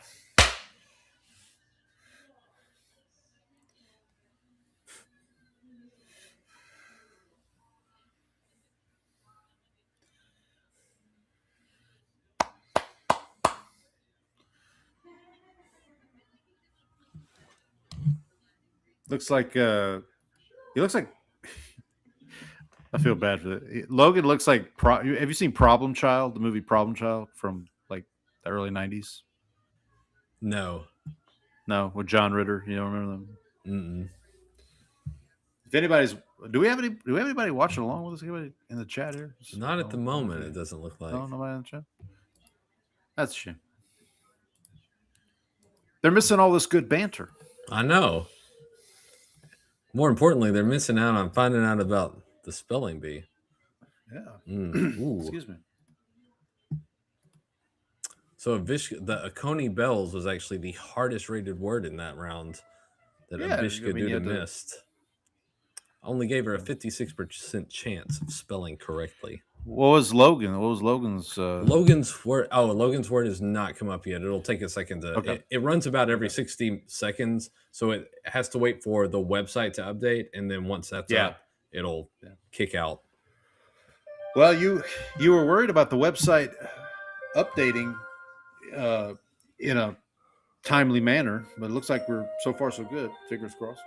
Looks like he looks like I feel bad for that. Logan looks like have you seen Problem Child, the movie Problem Child from like the early 90s? No, with John Ritter. You don't remember them? Mm-mm. If anybody's, do we have anybody watching along with us? Anybody in the chat here? Not at the moment. It doesn't look like. No, nobody in the chat. That's a shame. They're missing all this good banter. I know. More importantly, they're missing out on finding out about the spelling bee. Yeah. Excuse me. So the Oconee bells was actually the hardest rated word in that round that Abishka Duda missed. Only gave her a 56% chance of spelling correctly. What was Logan? What was Logan's? Logan's word. Oh, Logan's word has not come up yet. It'll take a second to. Okay. It runs about every 60 seconds, so it has to wait for the website to update, and then once that's up, it'll kick out. Well, you were worried about the website updating in a timely manner, but it looks like we're so far so good. Fingers crossed.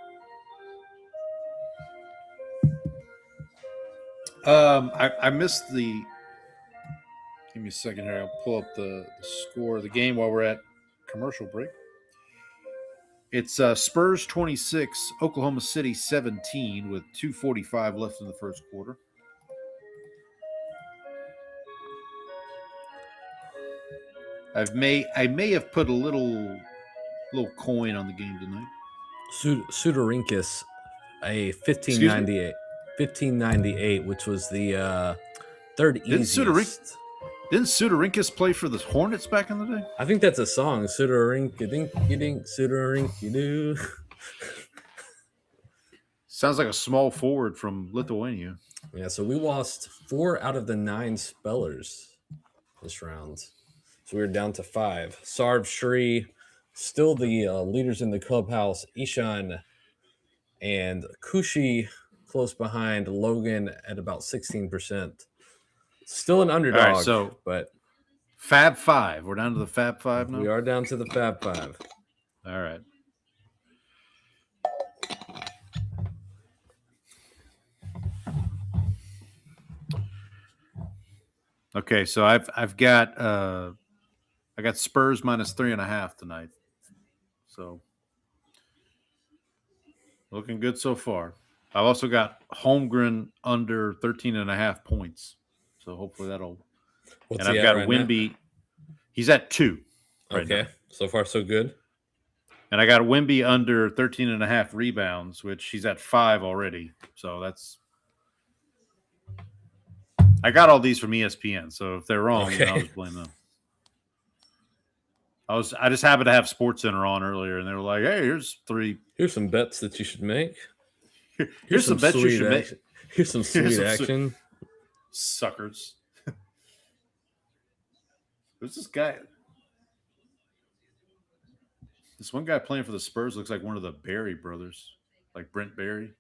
I missed the. Give me a second here. I'll pull up the score of the game while we're at commercial break. It's Spurs 26, Oklahoma City 17, with 2:45 left in the first quarter. I may have put a little coin on the game tonight. Sudorinkus, a 1598, which was the third easiest. Didn't Sudorinkus play for the Hornets back in the day? I think that's a song. Sudorinky-dink-dink-Sudorinky-doo. Sounds like a small forward from Lithuania. Yeah, so we lost 4 out of the 9 spellers this round. So we're down to 5. Sarv, Shri, still the leaders in the clubhouse. Ishan and Kushi close behind. Logan at about 16%. Still an underdog. All right, so but Fab 5. We're down to the Fab 5 now? We are down to the Fab 5. All right. Okay, so I've got I got Spurs minus 3.5 tonight. So looking good so far. I've also got Holmgren under 13.5 points. So hopefully that'll. What's And he I've at got right Wemby. He's at 2. Right Okay, now. so far so good. And I got Wemby under 13.5 rebounds, which he's at 5 already. So that's. I got all these from ESPN. So if they're wrong, then I'll just blame them. I just happened to have SportsCenter on earlier, and they were like, "Hey, here's 3. Here's some bets that you should make. Here's some bets you should make. Here's some sweet action." Suckers. Who's this guy? This one guy playing for the Spurs looks like one of the Barry brothers, like Brent Barry.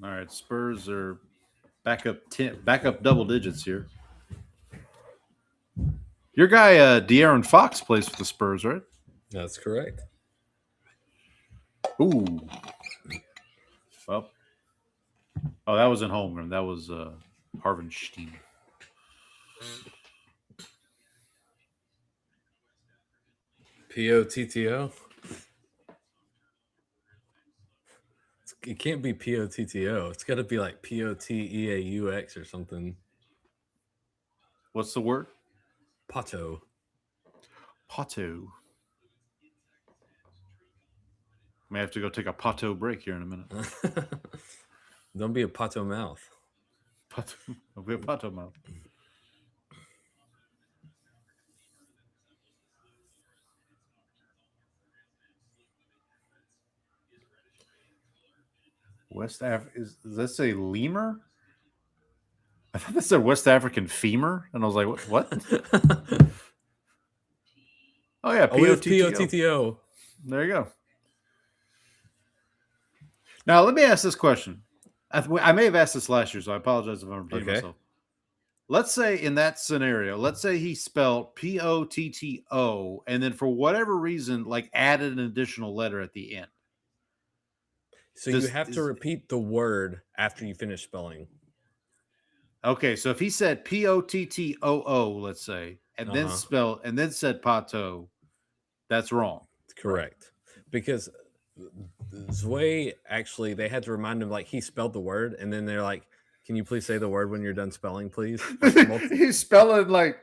All right, Spurs are back up double digits here. Your guy, De'Aaron Fox, plays for the Spurs, right? That's correct. Ooh. Well. Oh, that was in Holmgren. That was Harvenstein. POTTO. It can't be POTTO. It's got to be like POTEAUX or something. What's the word? Pato. Pato. May have to go take a pato break here in a minute. Don't be a pato mouth. Don't be a pato mouth. West Africa does that say lemur? I thought that said West African femur, and I was like, "What?" Oh yeah, POTTO. There you go. Now let me ask this question. I may have asked this last year, so I apologize if I'm repeating myself. Let's say in that scenario, let's say he spelled POTTO, and then for whatever reason, like added an additional letter at the end. So you have to repeat the word after you finish spelling. Okay, so if he said POTTOO, let's say, and then said pato, that's wrong. Correct. Because Zwei actually, they had to remind him, like, he spelled the word, and then they're like, "Can you please say the word when you're done spelling, please?" Like, he's spelling like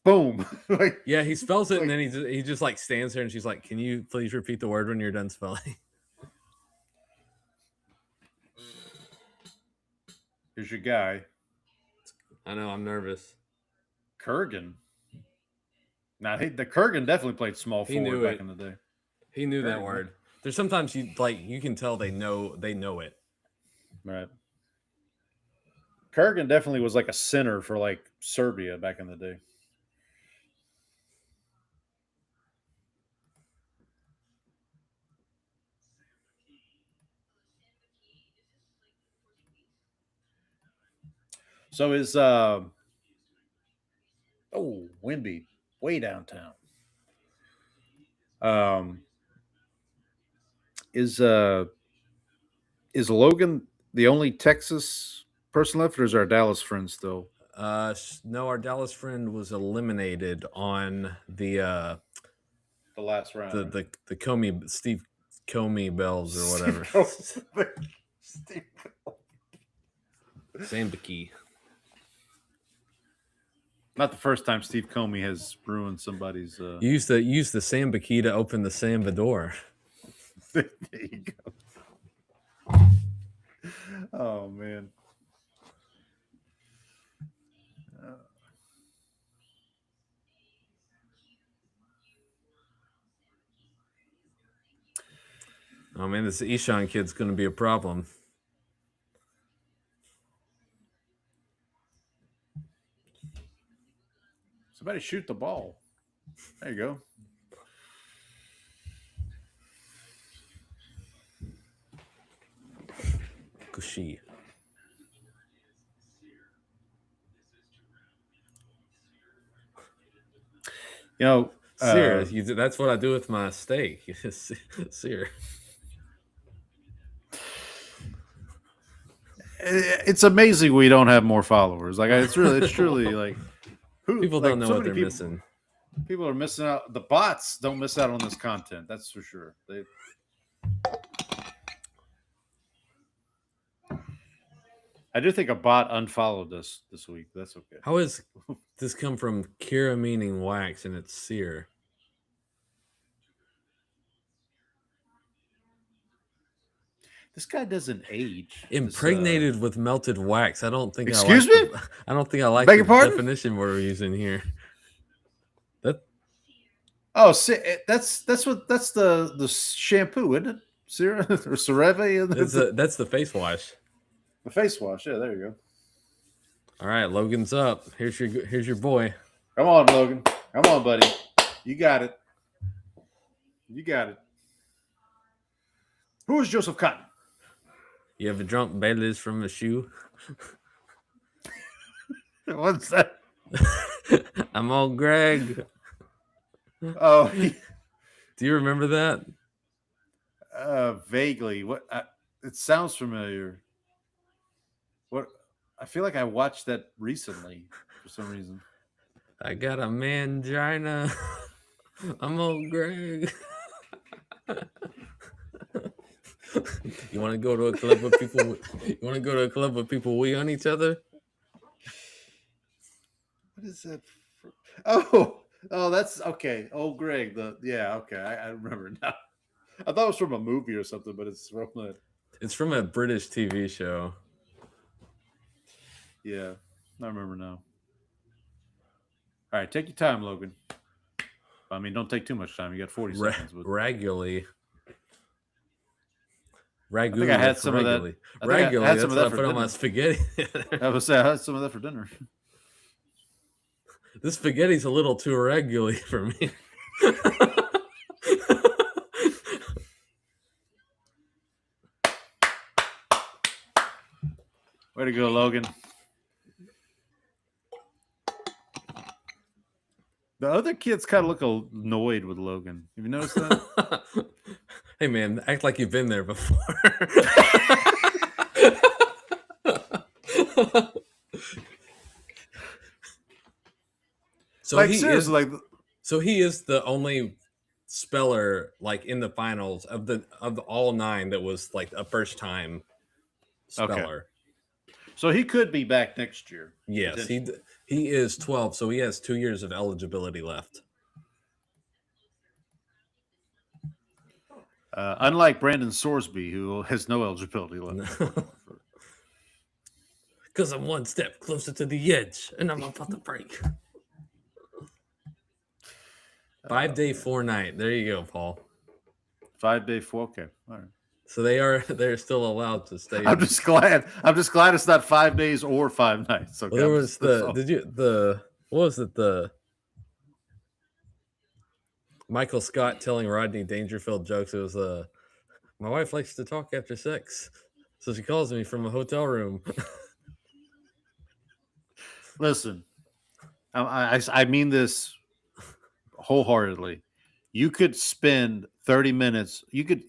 boom. Like, yeah, he spells it, and then he just like stands there, and she's like, "Can you please repeat the word when you're done spelling?" Here's your guy. I know, I'm nervous. Kurgan. Now, the Kurgan definitely played small forward back in the day. He knew that word. There's sometimes you can tell they know it. Right. Kurgan definitely was like a center for like Serbia back in the day. So is Wemby, way downtown. Is Logan the only Texas person left, or is our Dallas friend still? No, our Dallas friend was eliminated on the last round. The Comey, Steve Comey Bells or whatever. Steve Sambaki. Not the first time Steve Comey has ruined somebody's. Use the Sambaki to open the Samba door. There you go. Oh man. Oh man, this Eshan kid's going to be a problem. Somebody shoot the ball. There you go. Kushi. You know, Sear. That's what I do with my steak. Sear. It's amazing we don't have more followers. Like it's truly like people don't know what they're missing. People are missing out. The bots don't miss out on this content. That's for sure. I do think a bot unfollowed us this week. That's okay. How is this come from Kira meaning wax and it's Sear? This guy doesn't age. Impregnated with melted wax. I don't think. Excuse me. I don't think I like the definition we're using here. That's the shampoo, isn't it? Cera or Cerave? That's the face wash. The face wash. Yeah, there you go. All right, Logan's up. Here's your boy. Come on, Logan. Come on, buddy. You got it. You got it. Who is Joseph Cotton? You ever drunk Baileys from a shoe? What's that? I'm old Greg. Oh, do you remember that? Vaguely. What? It sounds familiar. What? I feel like I watched that recently for some reason. I got a mangina. I'm old Greg. You want to go to a club with people? You want to go to a club with people wee on each other? What is that? Oh, that's okay. Old Greg. Okay. I remember now. I thought it was from a movie or something, but it's from a. It's from a British TV show. Yeah, I remember now. All right, take your time, Logan. I mean, don't take too much time. You got 40 seconds. Regularly. I think I had some of that. Regularly, that's what I put on my spaghetti. I was saying I had some of that for dinner. This spaghetti's a little too regularly for me. Way to go, Logan. The other kids kind of look annoyed with Logan. Have you noticed that? Hey, man, act like you've been there before. So like, seriously, so he is the only speller like in the finals of all 9 that was like a first time speller. Okay. So he could be back next year. Yes, he is 12, so he has 2 years of eligibility left. Unlike Brandon Sorsby, who has no eligibility left. Because I'm one step closer to the edge, and I'm about to break. 5 day, 4 night. There you go, Paul. 5 day, 4. Okay, all right. So they're still allowed to stay. I'm just glad it's not 5 days or 5 nights. Okay. Well, there was what was it? The Michael Scott telling Rodney Dangerfield jokes. It was my wife likes to talk after sex, so she calls me from a hotel room. Listen, I mean this wholeheartedly. You could spend 30 minutes. You could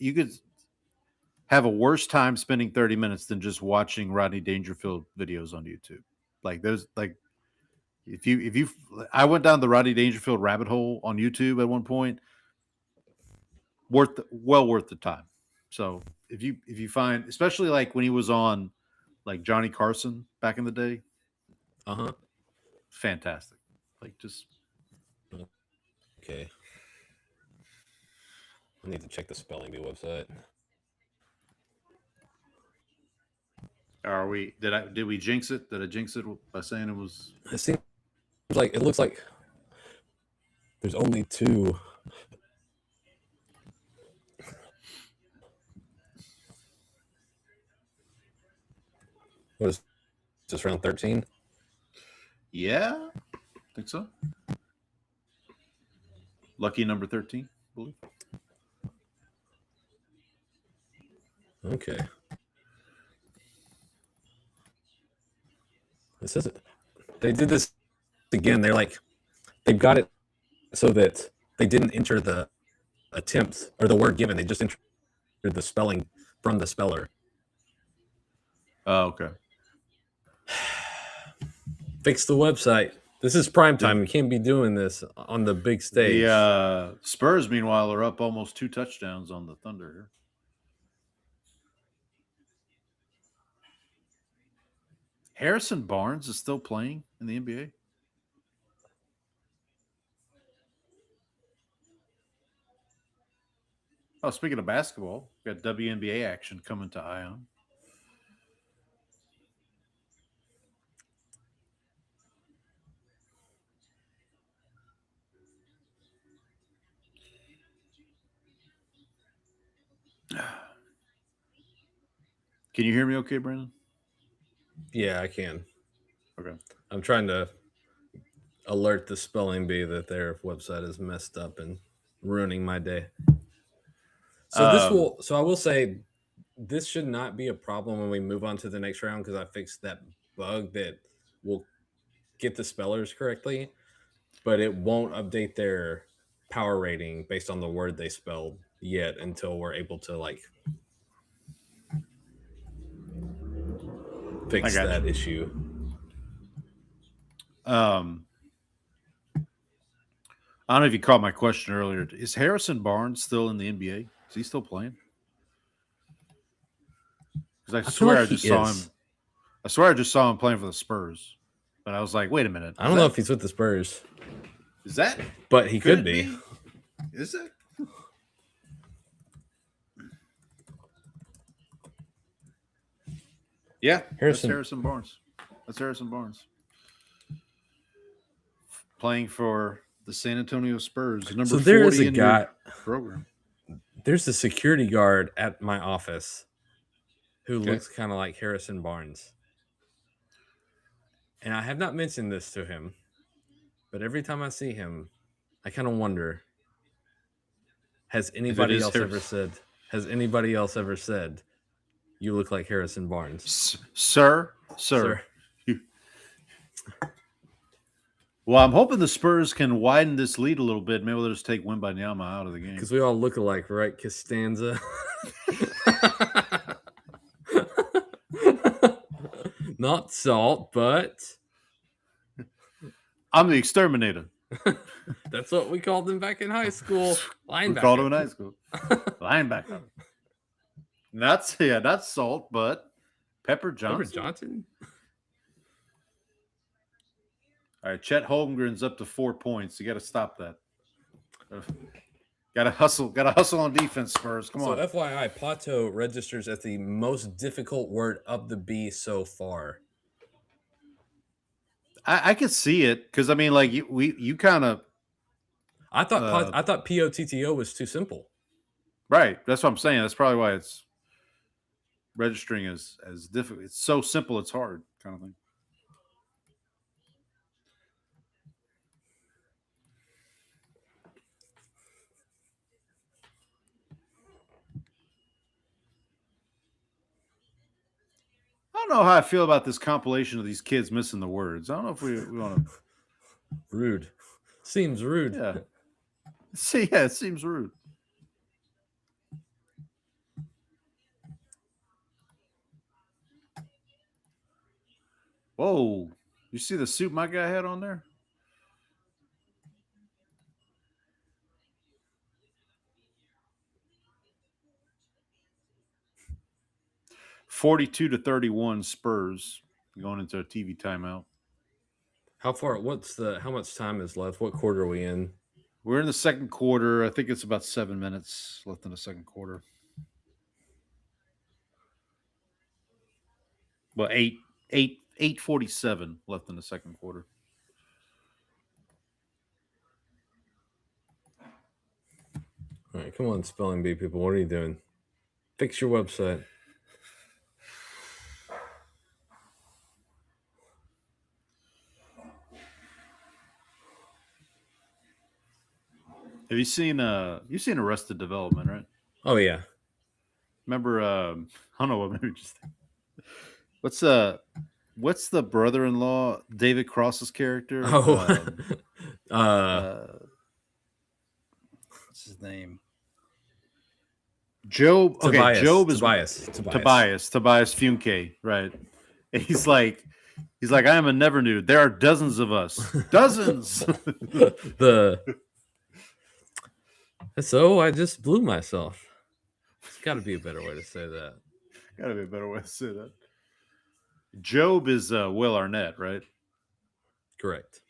have a worse time spending 30 minutes than just watching Rodney Dangerfield videos on YouTube. Like there's like, I went down the Rodney Dangerfield rabbit hole on YouTube at one point. Well worth the time. So if you find, especially like when he was on like Johnny Carson back in the day, fantastic. Like just okay. I need to check the spelling bee website. Did we jinx it? Did I jinx it by saying it was? It seems like it looks like there's only 2. What is this, round 13? Yeah, I think so. Lucky number 13, I believe. Okay. This says it. They did this again. They've got it so that they didn't enter the attempt or the word given. They just entered the spelling from the speller. Oh, okay. Fix the website. This is prime time. You can't be doing this on the big stage. The Spurs, meanwhile, are up almost 2 touchdowns on the Thunder here. Harrison Barnes is still playing in the NBA. Oh, speaking of basketball, we got WNBA action coming to Ion. Can you hear me okay, Brandon? Yeah, I can. Okay. I'm trying to alert the spelling bee that their website is messed up and ruining my day. So I will say this should not be a problem when we move on to the next round because I fixed that bug that will get the spellers correctly, but it won't update their power rating based on the word they spelled yet until we're able to like fix that issue. I don't know if you caught my question earlier. Is Harrison Barnes still in the NBA? Is he still playing? Because I swear I just saw him. I swear I just saw him playing for the Spurs. But I was like, wait a minute. I don't know if he's with the Spurs. Is that? But he could be. Is it? Yeah, that's Harrison Barnes. That's Harrison Barnes. Playing for the San Antonio Spurs. Number so there 40 is a in guy, your program. There's a security guard at my office who looks kind of like Harrison Barnes. And I have not mentioned this to him, but every time I see him, I kind of wonder, has anybody else ever said, you look like Harrison Barnes? Sir. Well, I'm hoping the Spurs can widen this lead a little bit. Maybe they'll just take Wembanyama out of the game. Because we all look alike, right, Costanza? Not Salt, but... I'm the exterminator. That's what we called him back in high school. Linebacker. We called him in high school. Linebacker. Not Salt, but Pepper Johnson. All right, Chet Holmgren's up to 4 points. You got to stop that. Got to hustle. Got to hustle on defense, Spurs. Come on. So, FYI, Pato registers as the most difficult word of the B so far. I could see it because I mean, like you kind of. I thought POTTO was too simple. Right, that's what I'm saying. That's probably why it's registering as difficult. It's so simple, it's hard, kind of thing. I don't know how I feel about this compilation of these kids missing the words. I don't know if we want to. Rude. Seems rude. Yeah. See, yeah, it seems rude. Whoa. You see the suit my guy had on there? (42-31) Spurs going into a TV timeout. How much time is left? What quarter are we in? We're in the second quarter. I think it's about 7 minutes left in the second quarter. Well, 8:47 left in the second quarter. All right, come on, spelling bee people. What are you doing? Fix your website. Have you seen Arrested Development, right? Oh yeah. Remember I don't know what maybe just what's the brother-in-law David Cross's character? Oh. what's his name? Job. Okay, Tobias, Job is Tobias Funke, right? And he's like, I am a never nude. There are dozens of us. Dozens. So I just blew myself. There's got to be a better way to say that. Gotta be a better way to say that. Job is Will Arnett, right? Correct.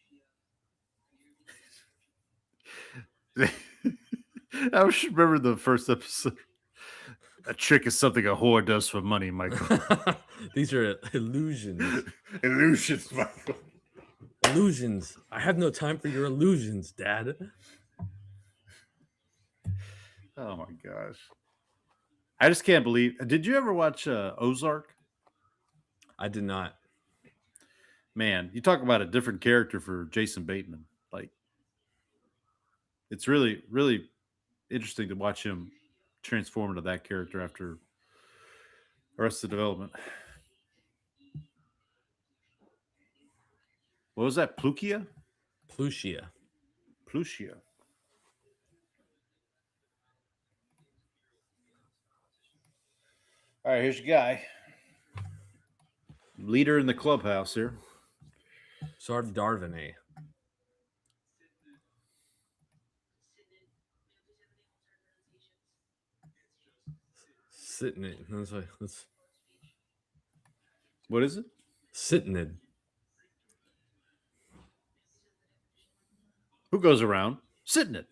I should remember the first episode. A trick is something a whore does for money, Michael. These are illusions. Illusions, Michael. Illusions. I have no time for your illusions, Dad. Oh my gosh. I just can't believe. Did you ever watch Ozark? I did not. Man, you talk about a different character for Jason Bateman. Like, it's really, really interesting to watch him transform into that character after Arrested Development. What was that? Plukia? Plutia. All right, here's your guy. Leader in the clubhouse here. Sarv Darvine. Sitnid. What is it? Sitnid. Who goes around sitting it?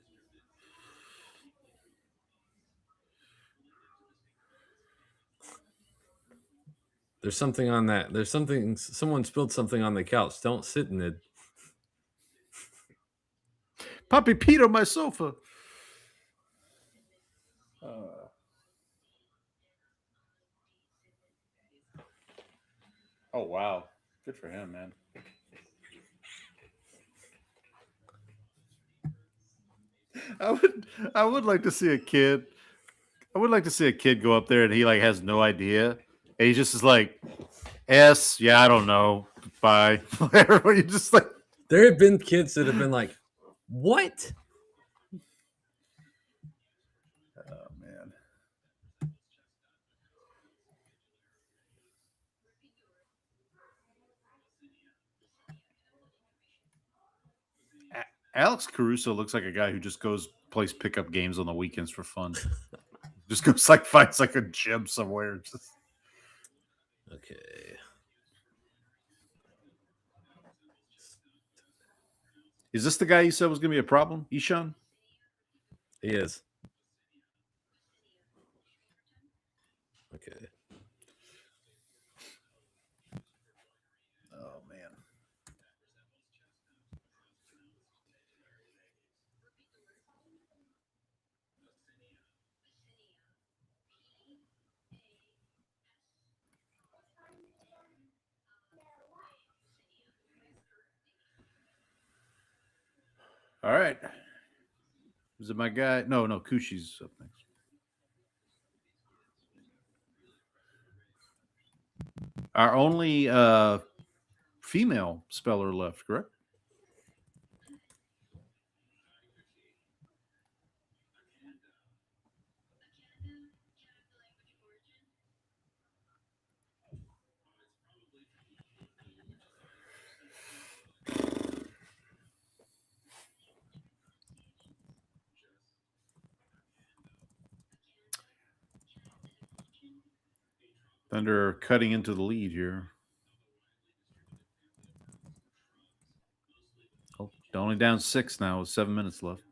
There's something on that. There's something. Someone spilled something on the couch. Don't sit in it. Poppy peed on my sofa. Oh wow, good for him, man. I would like to see a kid. I would like to see a kid go up there and he like has no idea, and he just is like, "S, yeah, I don't know, bye." You just like. There have been kids that have been like, "What?" Oh man. Alex Caruso looks like a guy who just plays pickup games on the weekends for fun. Just goes finds like a gym somewhere. Okay. Is this the guy you said was going to be a problem, Ishan? He is. Okay. Oh man. All right. Is it my guy? No, Kushi's up next. Our only female speller left, correct? Thunder cutting into the lead here. Oh, only down 6 now with 7 minutes left.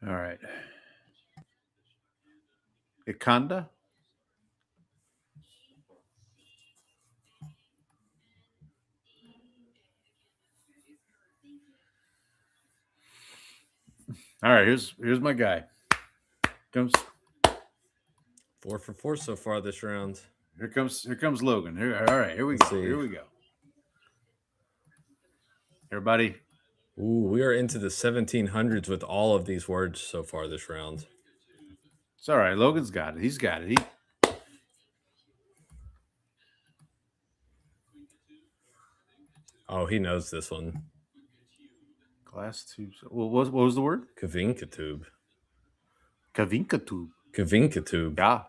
All right. Ikanda? All right, here's my guy. Comes 4 for 4 so far this round. Here comes Logan. All right, here we go. Here we go. Everybody. Ooh, we are into the 1700s with all of these words so far this round. It's all right. Logan's got it. He's got it. Oh, he knows this one. Glass tubes. What was the word? Kavinkatube. Kavinkatube. Kavinkatube. Yeah.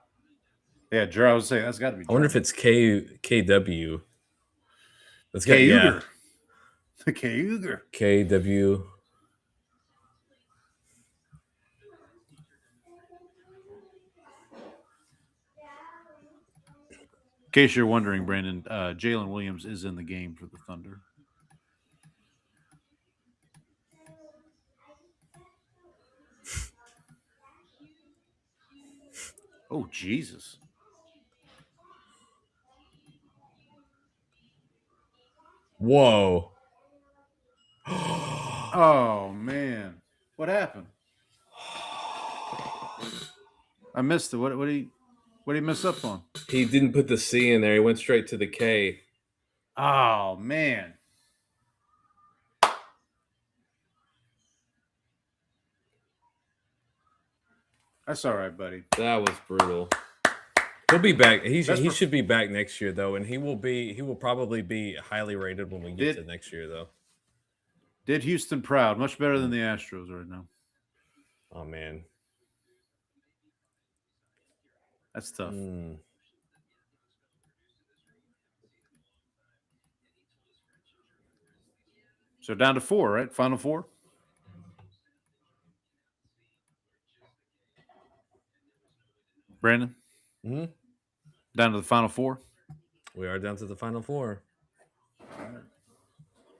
Yeah, Jer, I was saying that's got to be. I wonder if it's KW. That's got yeah. K-Uger. KW. In case you're wondering, Brandon, Jalen Williams is in the game for the Thunder. Oh, Jesus. Whoa. Oh, man. What happened? I missed it. What did he mess up on? He didn't put the C in there. He went straight to the K. Oh, man. That's all right, buddy. That was brutal. He'll be back. He should be back next year though, and he will probably be highly rated when we get to next year though. Did Houston proud. Much better than the Astros right now. Oh man. That's tough. So down to 4, right? Final 4? Brandon? Mm-hmm. Down to the final 4? We are down to the final 4.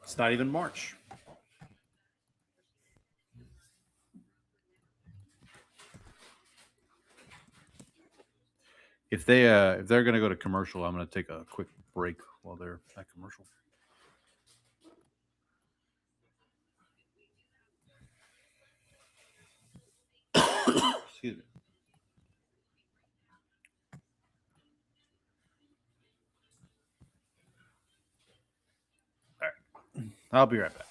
It's not even March. If they're going to go to commercial, I'm going to take a quick break while they're at commercial. Excuse me. All right. I'll be right back.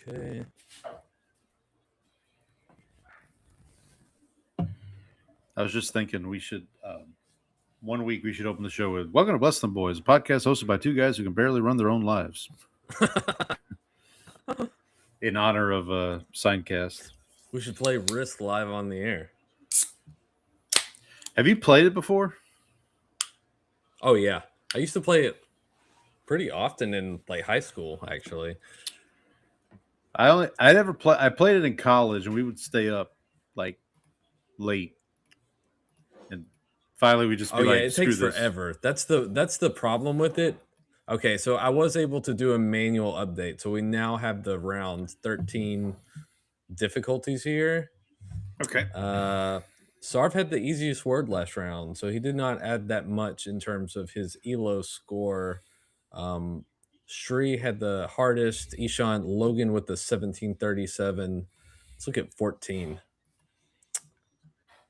Okay. I was just thinking we should, one week we should open the show with Welcome to Bless Them Boys, a podcast hosted by two guys who can barely run their own lives. In honor of Signcast. We should play Risk live on the air. Have you played it before? Oh, yeah. I used to play it pretty often in like high school, actually. I played it in college, and we would stay up like late. And finally, we just be like, it takes forever. That's the problem with it. Okay, so I was able to do a manual update, so we now have the round 13 difficulties here. Okay. Sarv had the easiest word last round, so he did not add that much in terms of his ELO score. Shri had the hardest. Ishan, Logan with the 1737. Let's look at 14.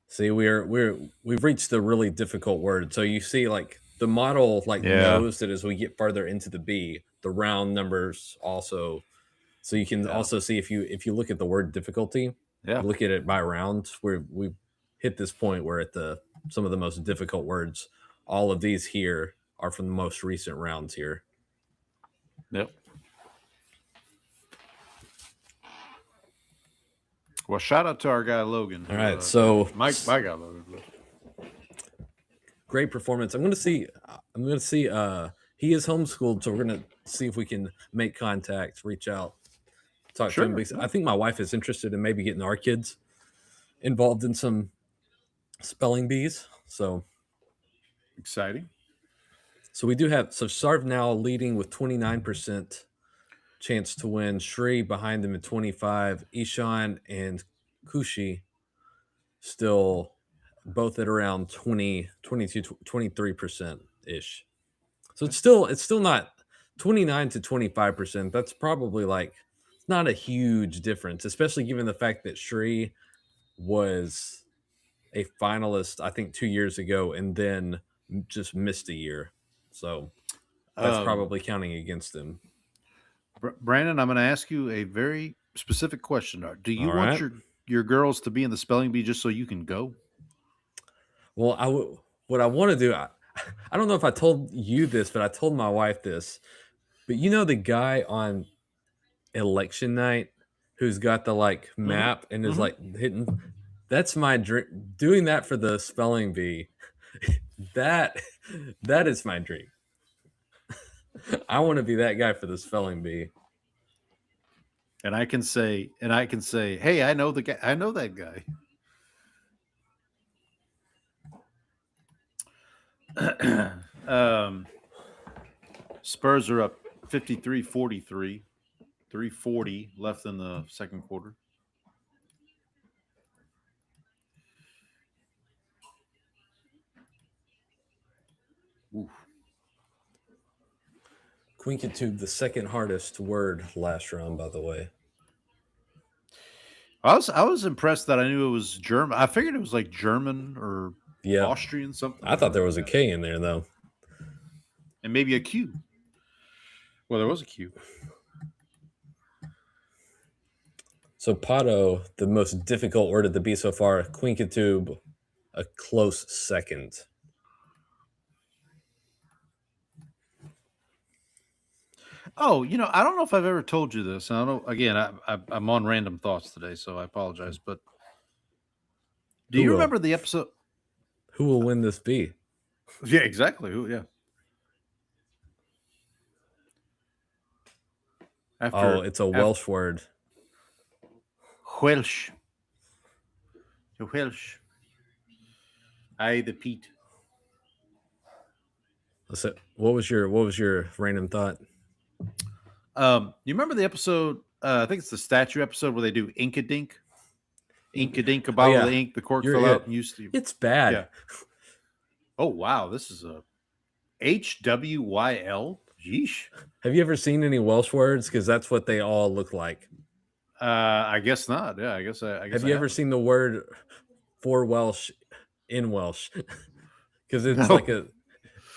See, we've reached the really difficult word. So you see, like the model knows that as we get farther into the B, the round numbers also. So you can also see if you look at the word difficulty, look at it by round, where we've hit this point where at some of the most difficult words, all of these here are from the most recent rounds here. Yep. Well, shout out to our guy Logan. All right, so my guy Logan. Great performance. I'm gonna see. He is homeschooled, so we're gonna see if we can make contact, reach out, talk to him. Because I think my wife is interested in maybe getting our kids involved in some spelling bees. So exciting. So we do have Sarv now leading with 29% chance to win. Shri behind him at 25. Ishan and Kushi still both at around 20, 22, 23% ish. So it's still not 29 to 25%. That's probably it's not a huge difference, especially given the fact that Shri was a finalist, I think 2 years ago, and then just missed a year. So that's probably counting against him. Brandon, I'm going to ask you a very specific question. Do you want your girls to be in the spelling bee just so you can go? Well, what I want to do, I don't know if I told you this, but I told my wife this. But you know the guy on election night who's got the map and is hitting. That's my dream. Doing that for the spelling bee, that is my dream. I want to be that guy for the spelling bee. And I can say, hey, I know the guy. I know that guy. Spurs are up 53-43. 3:40 left in the second quarter. Oof. Quinkatube, the second hardest word last round, by the way. I was impressed that I knew it was German. I figured it was like German or Austrian something. I thought there was a K in there though, and maybe a Q. Well, there was a Q. So Pato, the most difficult word at the B so far. Quinkatube, a close second. Oh, I don't know if I've ever told you this. I don't know. Again, I'm on random thoughts today, so I apologize. But do you remember the episode? Who will win this B? Yeah, exactly. Who? Yeah. It's a Welsh word. Welsh. Welsh. I the Pete. What was your random thought? You remember the episode? I think it's the statue episode where they do Ink-a-Dink. Ink-a-Dink, a bottle of ink, the cork fell out. And it's bad. Yeah. Oh wow, this is a HWYL. Yeesh. Have you ever seen any Welsh words? Because that's what they all look like. I guess not. Yeah, I guess. Have you ever seen the word for Welsh in Welsh? Because it's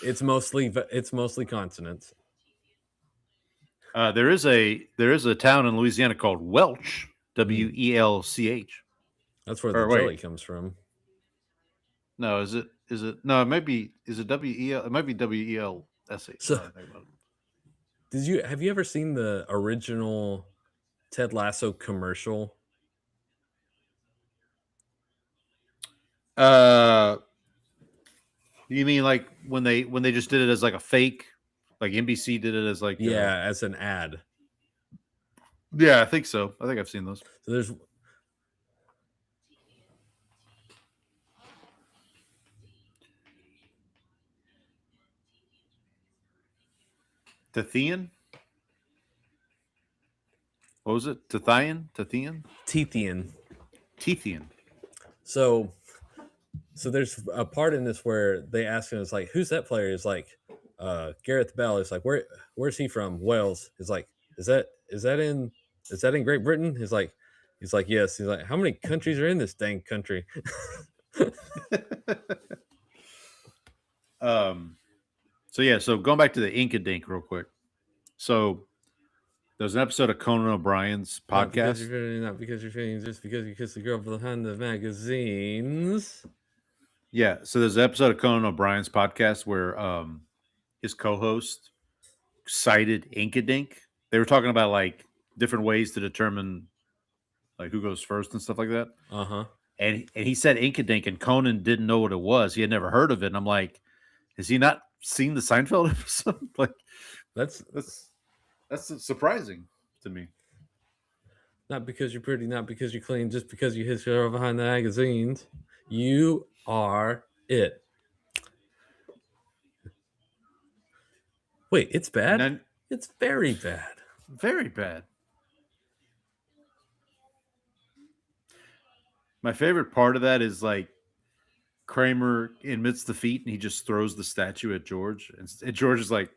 it's mostly consonants. There is a town in Louisiana called Welch, Welch. That's where the jelly comes from. No, is it? No, it might be. Is it WEL? It might be WELSH. So, have you ever seen the original Ted Lasso commercial? You mean like when they just did it as like a fake, like NBC did it as like as an ad. Yeah, I think so. I think I've seen those. So there's Tethian. What was it? Tethian? Tethian. So there's a part in this where they ask him, it's like, who's that player? He's like, Gareth Bale. It's like, where's he from? Wales. He's like, is that in Great Britain? He's like, yes. He's like, how many countries are in this dang country? So going back to the Ink-a-Dink real quick. So there's an episode of Conan O'Brien's podcast. Not because you're feeling, just because you kissed the girl behind the magazines. Yeah, so there's an episode of Conan O'Brien's podcast where his co-host cited Ink-a-Dink. They were talking about like different ways to determine like who goes first and stuff like that. Uh-huh. And he said Ink-a-Dink, and Conan didn't know what it was. He had never heard of it. And I'm like, has he not seen the Seinfeld episode? Like, that's surprising to me. Not because you're pretty, not because you're clean, just because you hit her behind the magazines. You are it. Wait, it's bad? It's very bad. Very bad. My favorite part of that is like Kramer admits defeat and he just throws the statue at George. And George is like,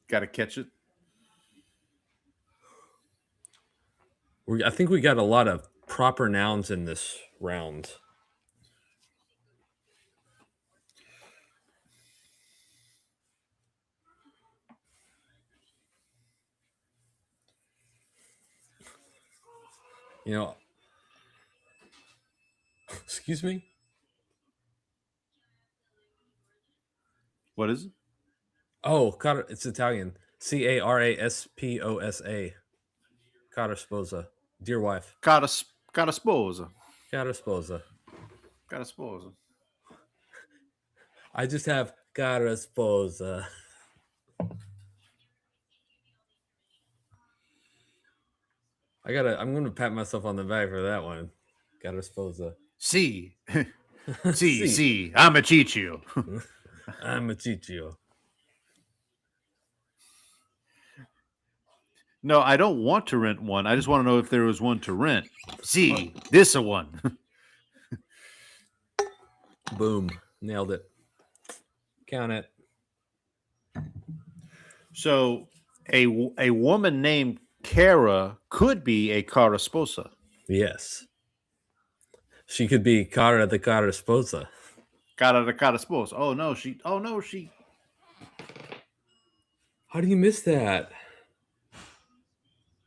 got to catch it. I think we got a lot of proper nouns in this round. You know, excuse me? What is it? Oh, it's Italian. Carasposa. Carasposa. Dear wife. Carasposa. Carasposa. Carasposa. I just have Carasposa. I'm gonna pat myself on the back for that one. Carasposa. See. See. I'm a Ciccio. I'm a Ciccio. No, I don't want to rent one. I just want to know if there was one to rent. See, this a one. Boom. Nailed it. Count it. So a woman named Cara could be a Carasposa. Yes. She could be Cara the Carasposa. Cara the Carasposa. Oh no, she. How do you miss that?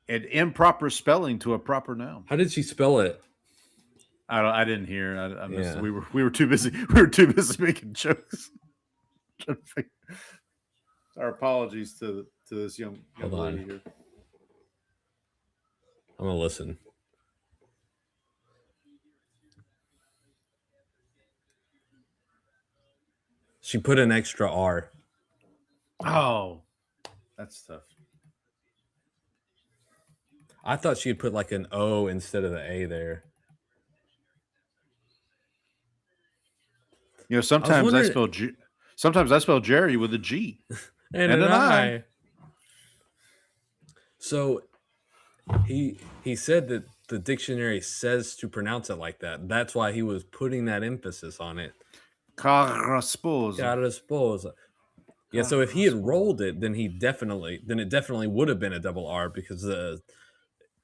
An improper spelling to a proper noun. How did she spell it? I didn't hear. I missed. Yeah. We were too busy. We were too busy making jokes. Our apologies to this young lady here. I'm gonna listen. She put an extra R. Oh, that's tough. I thought she had put like an O instead of the A there. You know, sometimes I spell Jerry with a G and an I. So he said that the dictionary says to pronounce it like that. That's why he was putting that emphasis on it. Carasposa. Yeah, so if he had rolled it, then it definitely would have been a double R because the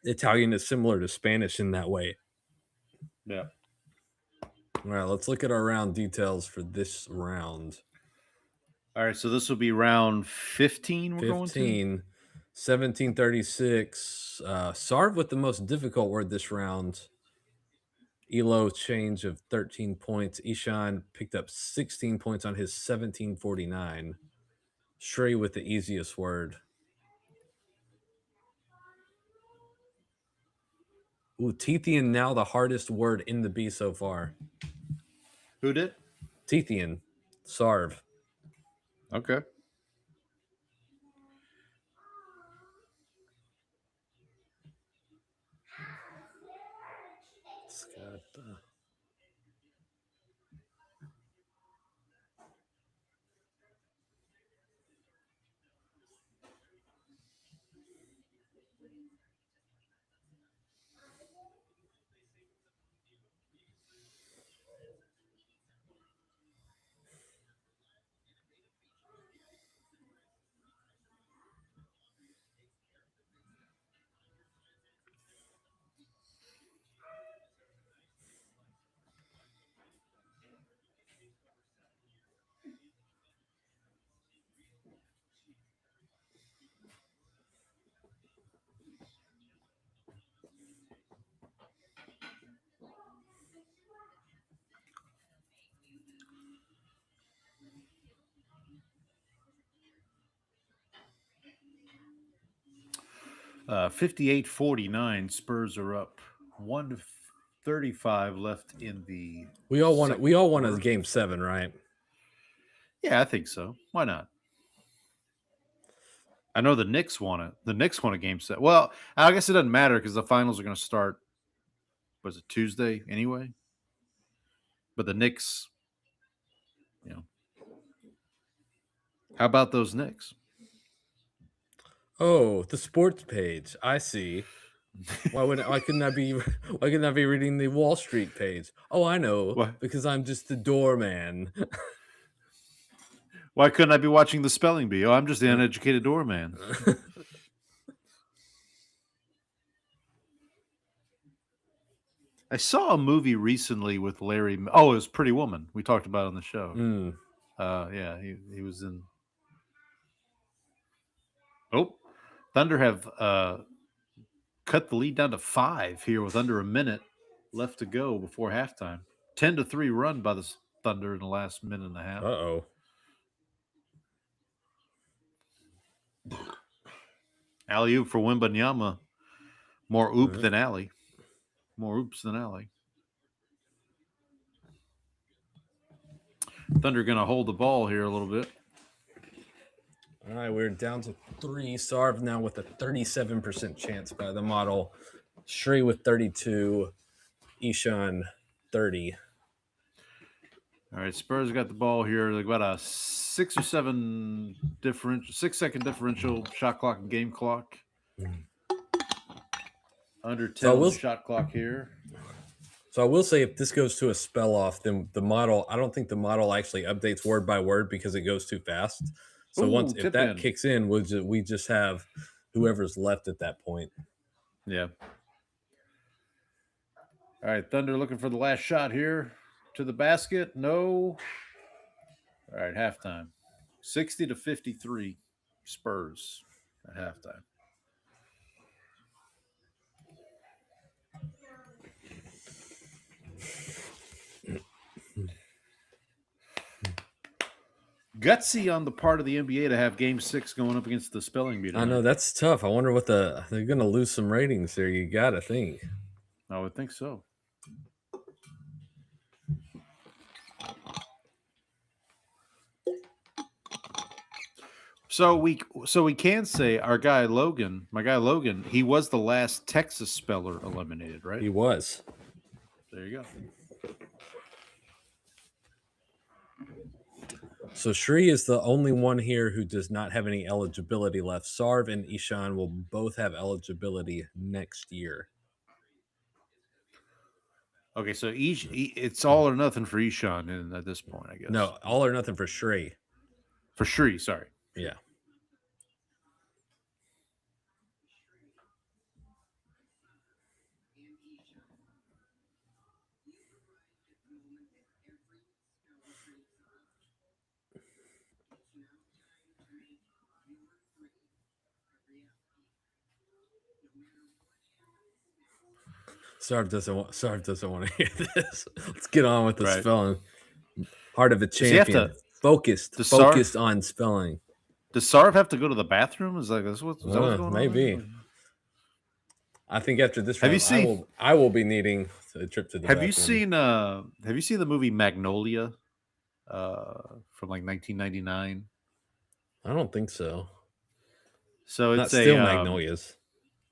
Italian is similar to Spanish in that way. Yeah. All right, let's look at our round details for this round. All right, so this will be round 15 we're going to? 1736. Sarv with the most difficult word this round. Elo change of 13 points. Ishan picked up 16 points on his 1749. Shrey with the easiest word. Ooh, Tethian now the hardest word in the B so far. Who did? Tethian. Sarv. Okay. 58-49. Spurs are up. 1:35 left in the. We all want it. We all want a quarter. Game 7, right? Yeah, I think so. Why not? I know the Knicks want it. The Knicks want a Game 7. Well, I guess it doesn't matter because the finals are going to start. Was it Tuesday anyway? But the Knicks, how about those Knicks? Oh, the sports page. I see. Why couldn't I be reading the Wall Street page? Oh, I know. What? Because I'm just the doorman. Why couldn't I be watching the spelling bee? Oh, I'm just the uneducated doorman. I saw a movie recently with Larry. Oh, it was Pretty Woman. We talked about it on the show. Yeah, he was in. Oh, Thunder have cut the lead down to 5 here with under a minute left to go before halftime. 10-3 run by the Thunder in the last minute and a half. Uh-oh. Alley-oop for Wembanyama. More oop than alley. More oops than alley. Thunder going to hold the ball here a little bit. All right, we're down to 3. Sarv now with a 37% chance by the model. Shree with 32. Ishan 30. All right, Spurs got the ball here. They've got a 6 or 7 differential, 6-second differential shot clock and game clock. Under 10 on the shot clock here. So I will say, if this goes to a spell off, then the model, I don't think the model actually updates word by word because it goes too fast. So if that kicks in, we just have whoever's left at that point. Yeah. All right, Thunder looking for the last shot here. To the basket. No. All right, halftime. 60-53 Spurs at halftime. Gutsy on the part of the NBA to have Game 6 going up against the spelling bee. I know, that's tough. I wonder what they're going to lose some ratings there. You got to think. I would think so. So we can say my guy Logan, he was the last Texas speller eliminated, right? He was. There you go. So Shree is the only one here who does not have any eligibility left. Sarv and Ishan will both have eligibility next year. Okay, so it's all or nothing for Ishan at this point, I guess. No, all or nothing for Shree. For Shree, sorry. Yeah. Sarv doesn't want to hear this. Let's get on with the spelling. Heart of a champion. Focused on spelling. Does Sarv have to go to the bathroom? Is that what's going on? Maybe. I think after this round, I will be needing a trip to the bathroom. Have you seen the movie Magnolia from like 1999? I don't think so. So it's not Steel Magnolias.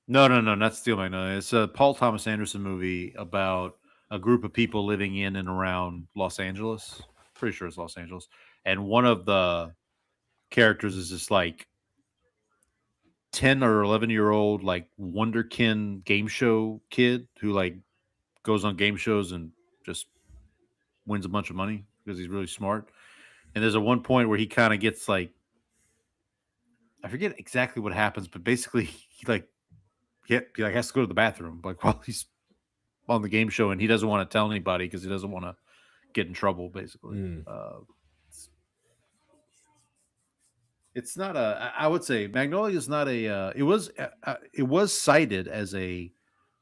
No, not Steel Magnolia. It's a Paul Thomas Anderson movie about a group of people living in and around Los Angeles. Pretty sure it's Los Angeles. And one of the characters is this like 10 or 11-year-old like wonderkin game show kid who like goes on game shows and just wins a bunch of money because he's really smart. And there's a one point where he kind of gets like, I forget exactly what happens, but basically he has to go to the bathroom like while he's on the game show, and he doesn't want to tell anybody because he doesn't want to get in trouble. Basically, it's not a. I would say Magnolia is not a. It was cited as a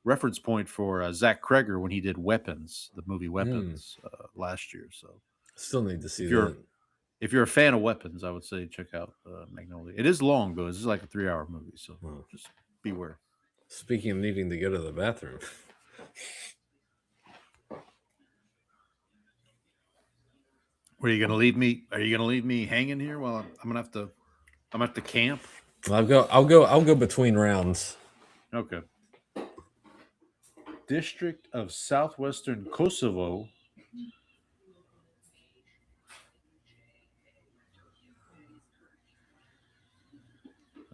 reference point for Zach Kreger when he did Weapons, the movie Weapons, last year. So still need to see that. If you're a fan of Weapons, I would say check out Magnolia. It is long though. This is like a 3-hour movie, so just beware. Speaking of needing to go to the bathroom. Are you gonna leave me hanging here while I'm gonna have to camp? I'll go between rounds. Okay. District of Southwestern Kosovo.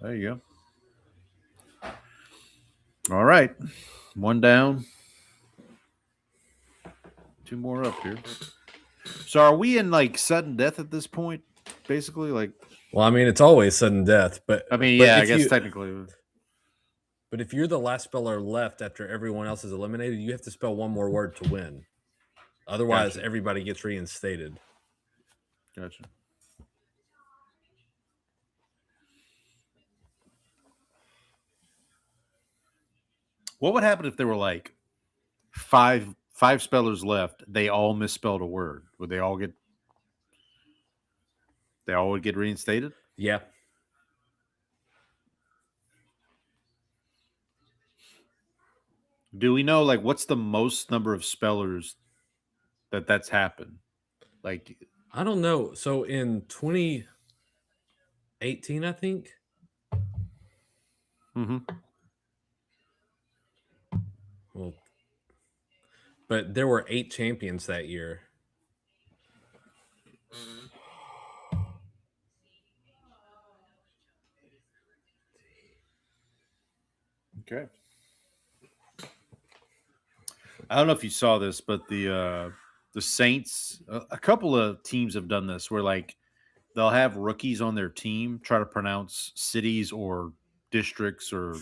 There you go. All right. One down. Two more up here. So are we in like sudden death at this point? Basically, like. Well, I mean, it's always sudden death, but I mean, yeah, I guess technically. But if you're the last speller left after everyone else is eliminated, you have to spell one more word to win. Otherwise, Gotcha. Everybody gets reinstated. Gotcha. What would happen if there were like five spellers left? They all misspelled a word. Would they all get? They all would get reinstated? Yeah. Do we know like what's the most number of spellers that's happened? Like I don't know. So in 2018, I think. Mm-hmm. Well, but there were 8 champions that year. Okay. I don't know if you saw this, but the Saints, a couple of teams have done this where like they'll have rookies on their team try to pronounce cities or districts or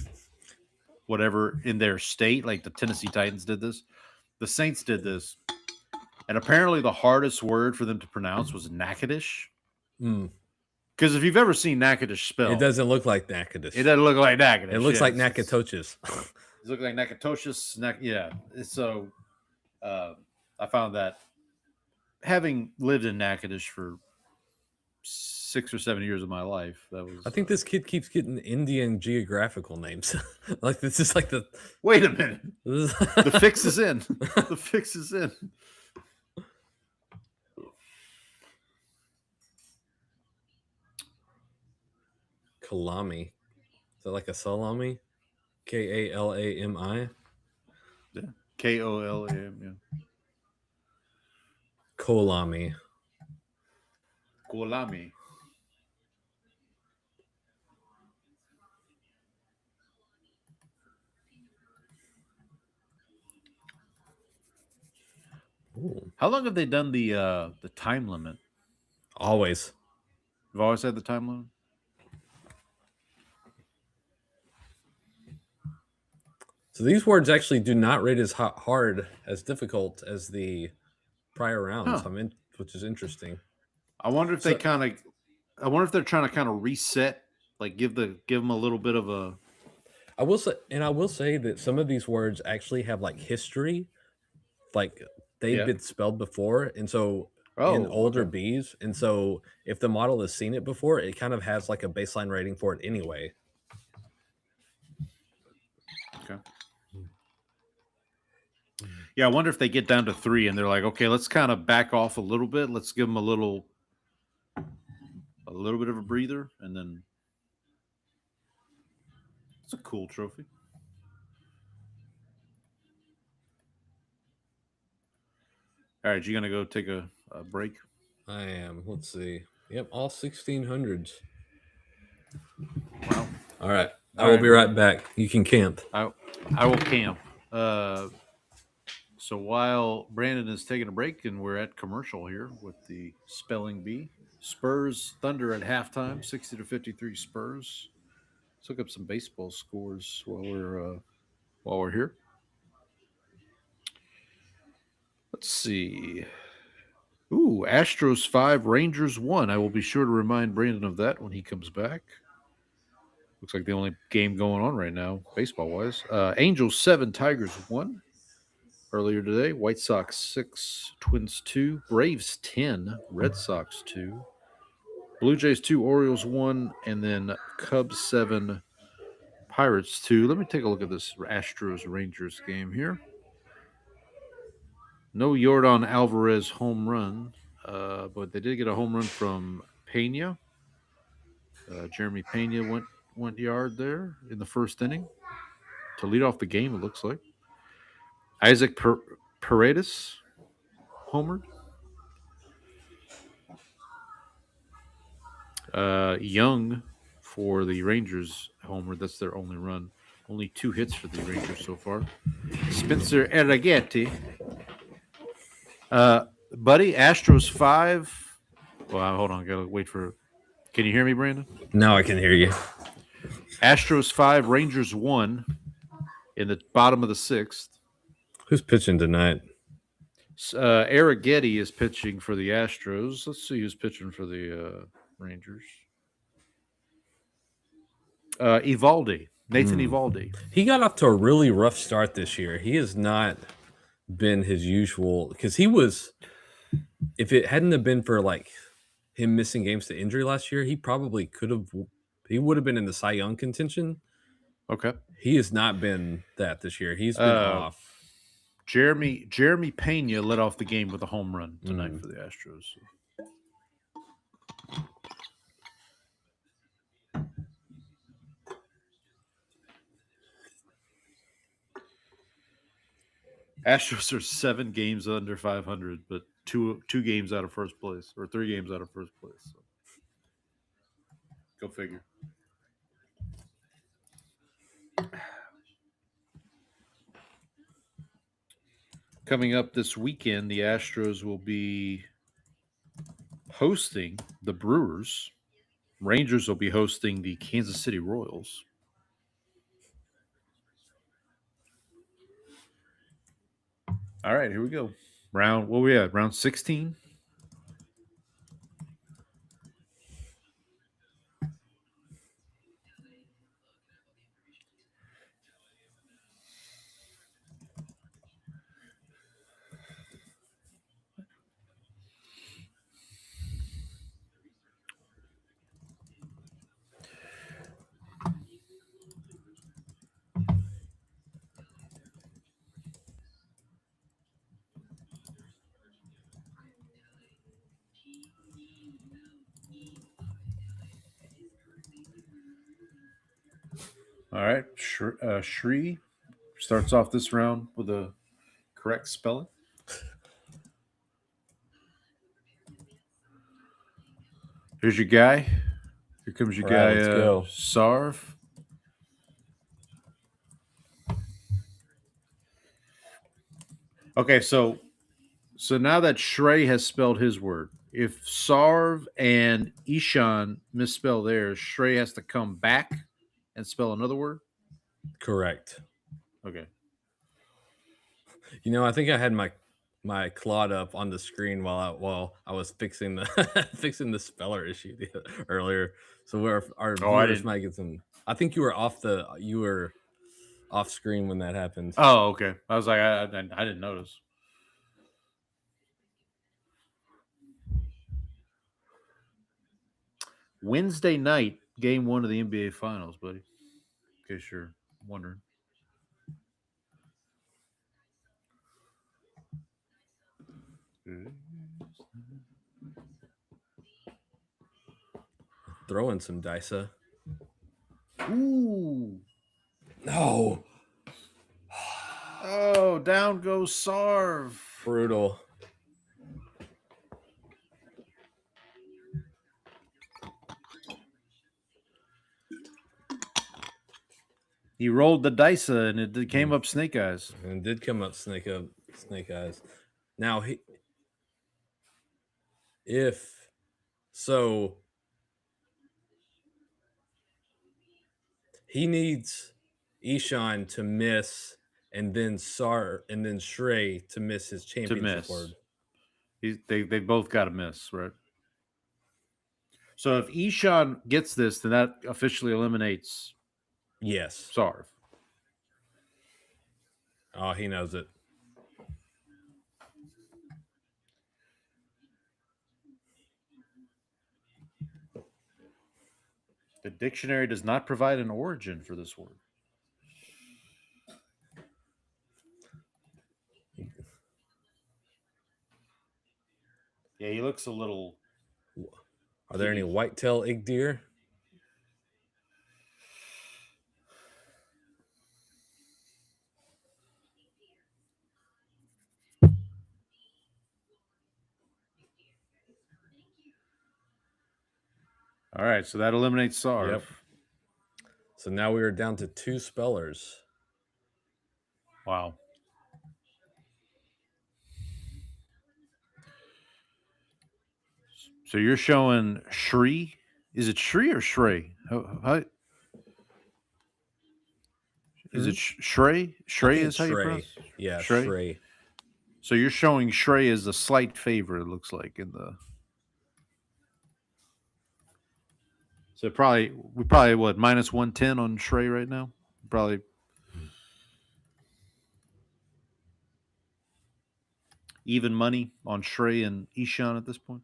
whatever in their state. Like the Tennessee Titans did this. The Saints did this. And apparently the hardest word for them to pronounce was Natchitoches. Because if you've ever seen Natchitoches spelled, it doesn't look like Natchitoches. It doesn't look like Natchitoches. It looks like Natchitoches. It looks like Natchitoches. Yeah. So I found that having lived in Natchitoches for 6 or 7 years of my life, that was. I think this kid keeps getting Indian geographical names. Like this is like the. Wait a minute. The fix is in. The fix is in. Kalami. Is that like a salami? Kalami? Yeah. Kolam, yeah. Kolami. Kolami. Ooh. How long have they done the time limit? Always. You've always had the time limit? So these words actually do not rate as hard, as difficult as the prior rounds. Huh. Which is interesting. I wonder if they're trying to kind of reset, like give them a little bit of a. I will say that some of these words actually have like history, like they've been spelled before, and so in older Bs, and so if the model has seen it before, it kind of has like a baseline rating for it anyway. Okay. Yeah, I wonder if they get down to 3 and they're like, okay, let's kind of back off a little bit. Let's give them a little bit of a breather, and then it's a cool trophy. All right, you gonna go take a break? I am. Let's see. Yep, all 1600s. Wow. All right. I will be right back. You can camp. I will camp. So while Brandon is taking a break and we're at commercial here with the spelling bee, Spurs Thunder at halftime, 60-53 Spurs. Let's look up some baseball scores while we're here. Let's see. Ooh, Astros 5, Rangers 1. I will be sure to remind Brandon of that when he comes back. Looks like the only game going on right now, baseball-wise. Angels 7, Tigers 1. Earlier today, White Sox 6, Twins 2, Braves 10, Red Sox 2, Blue Jays 2, Orioles 1, and then Cubs 7, Pirates 2. Let me take a look at this Astros Rangers game here. No Yordan Alvarez home run, but they did get a home run from Pena. Jeremy Pena went yard there in the first inning to lead off the game, it looks like. Isaac Paredes homered. Young for the Rangers homer. That's their only run. Only 2 hits for the Rangers so far. Spencer Arrighetti. Buddy, Astros 5. Well, hold on. Gotta wait for. Can you hear me, Brandon? No, I can hear you. Astros 5, Rangers 1 in the bottom of the 6th. Who's pitching tonight? Arrighetti is pitching for the Astros. Let's see who's pitching for the Rangers. Evaldi. Nathan Evaldi. He got off to a really rough start this year. He has not been his usual, because he was, if it hadn't have been for like him missing games to injury last year, he probably would have been in the Cy Young contention. Okay. He has not been that this year. He's been off. Jeremy Pena led off the game with a home run tonight for the Astros. Astros are 7 games under 500, but two games out of first place, or 3 games out of first place. So. Go figure. Coming up this weekend, the Astros will be hosting the Brewers. Rangers will be hosting the Kansas City Royals. All right, here we go. What we at? Round 16? All right, Shri starts off this round with a correct spelling. Here's your guy. Here comes your guy, Let's go. Sarv. Okay, so now that Shrey has spelled his word, if Sarv and Ishan misspell theirs, Shrey has to come back and spell another word? Correct. Okay. You know, I think I had my Claude up on the screen while I was fixing the fixing the speller issue earlier. So our viewers might get some. I think you were off screen when that happened. Oh, okay. I was like, I didn't notice. Wednesday night, game 1 of the NBA Finals, buddy. In case you're wondering. Throwing some dice. Ooh. No. Oh, down goes Sarv. Brutal. He rolled the dice and it came up snake eyes. And it did come up snake eyes. Now he needs Ishan to miss, and then Shrey to miss his championship word. They both got to miss, right? So if Ishan gets this, then that officially eliminates. Yes. Sarv. Oh, he knows it. The dictionary does not provide an origin for this word. Yeah, he looks a little. Are there any whitetail ig deer? All right, so that eliminates Sarv. Yep. So now we are down to 2 spellers. Wow. So you're showing Shri? Is it Shri or Shrey? How is it Shrey? Shrey is how you pronounce it? Yeah, Shrey. Shrey. So you're showing Shrey as a slight favorite, it looks like, in the. So we probably what, minus 110 on Shrey right now? Probably. Even money on Shrey and Ishan at this point?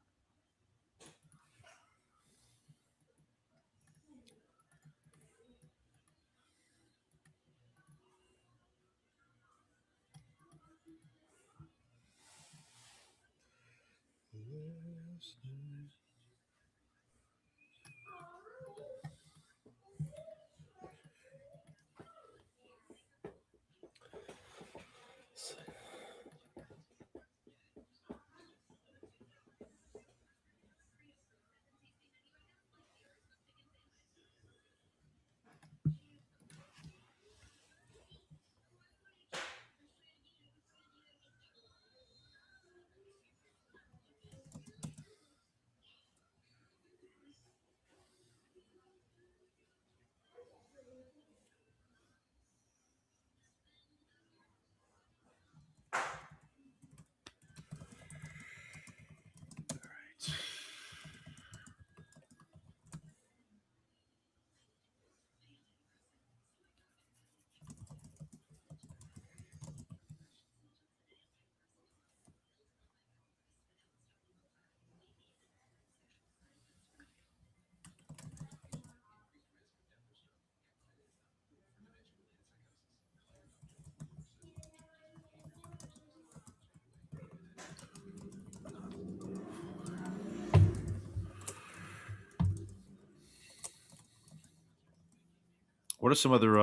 What are some other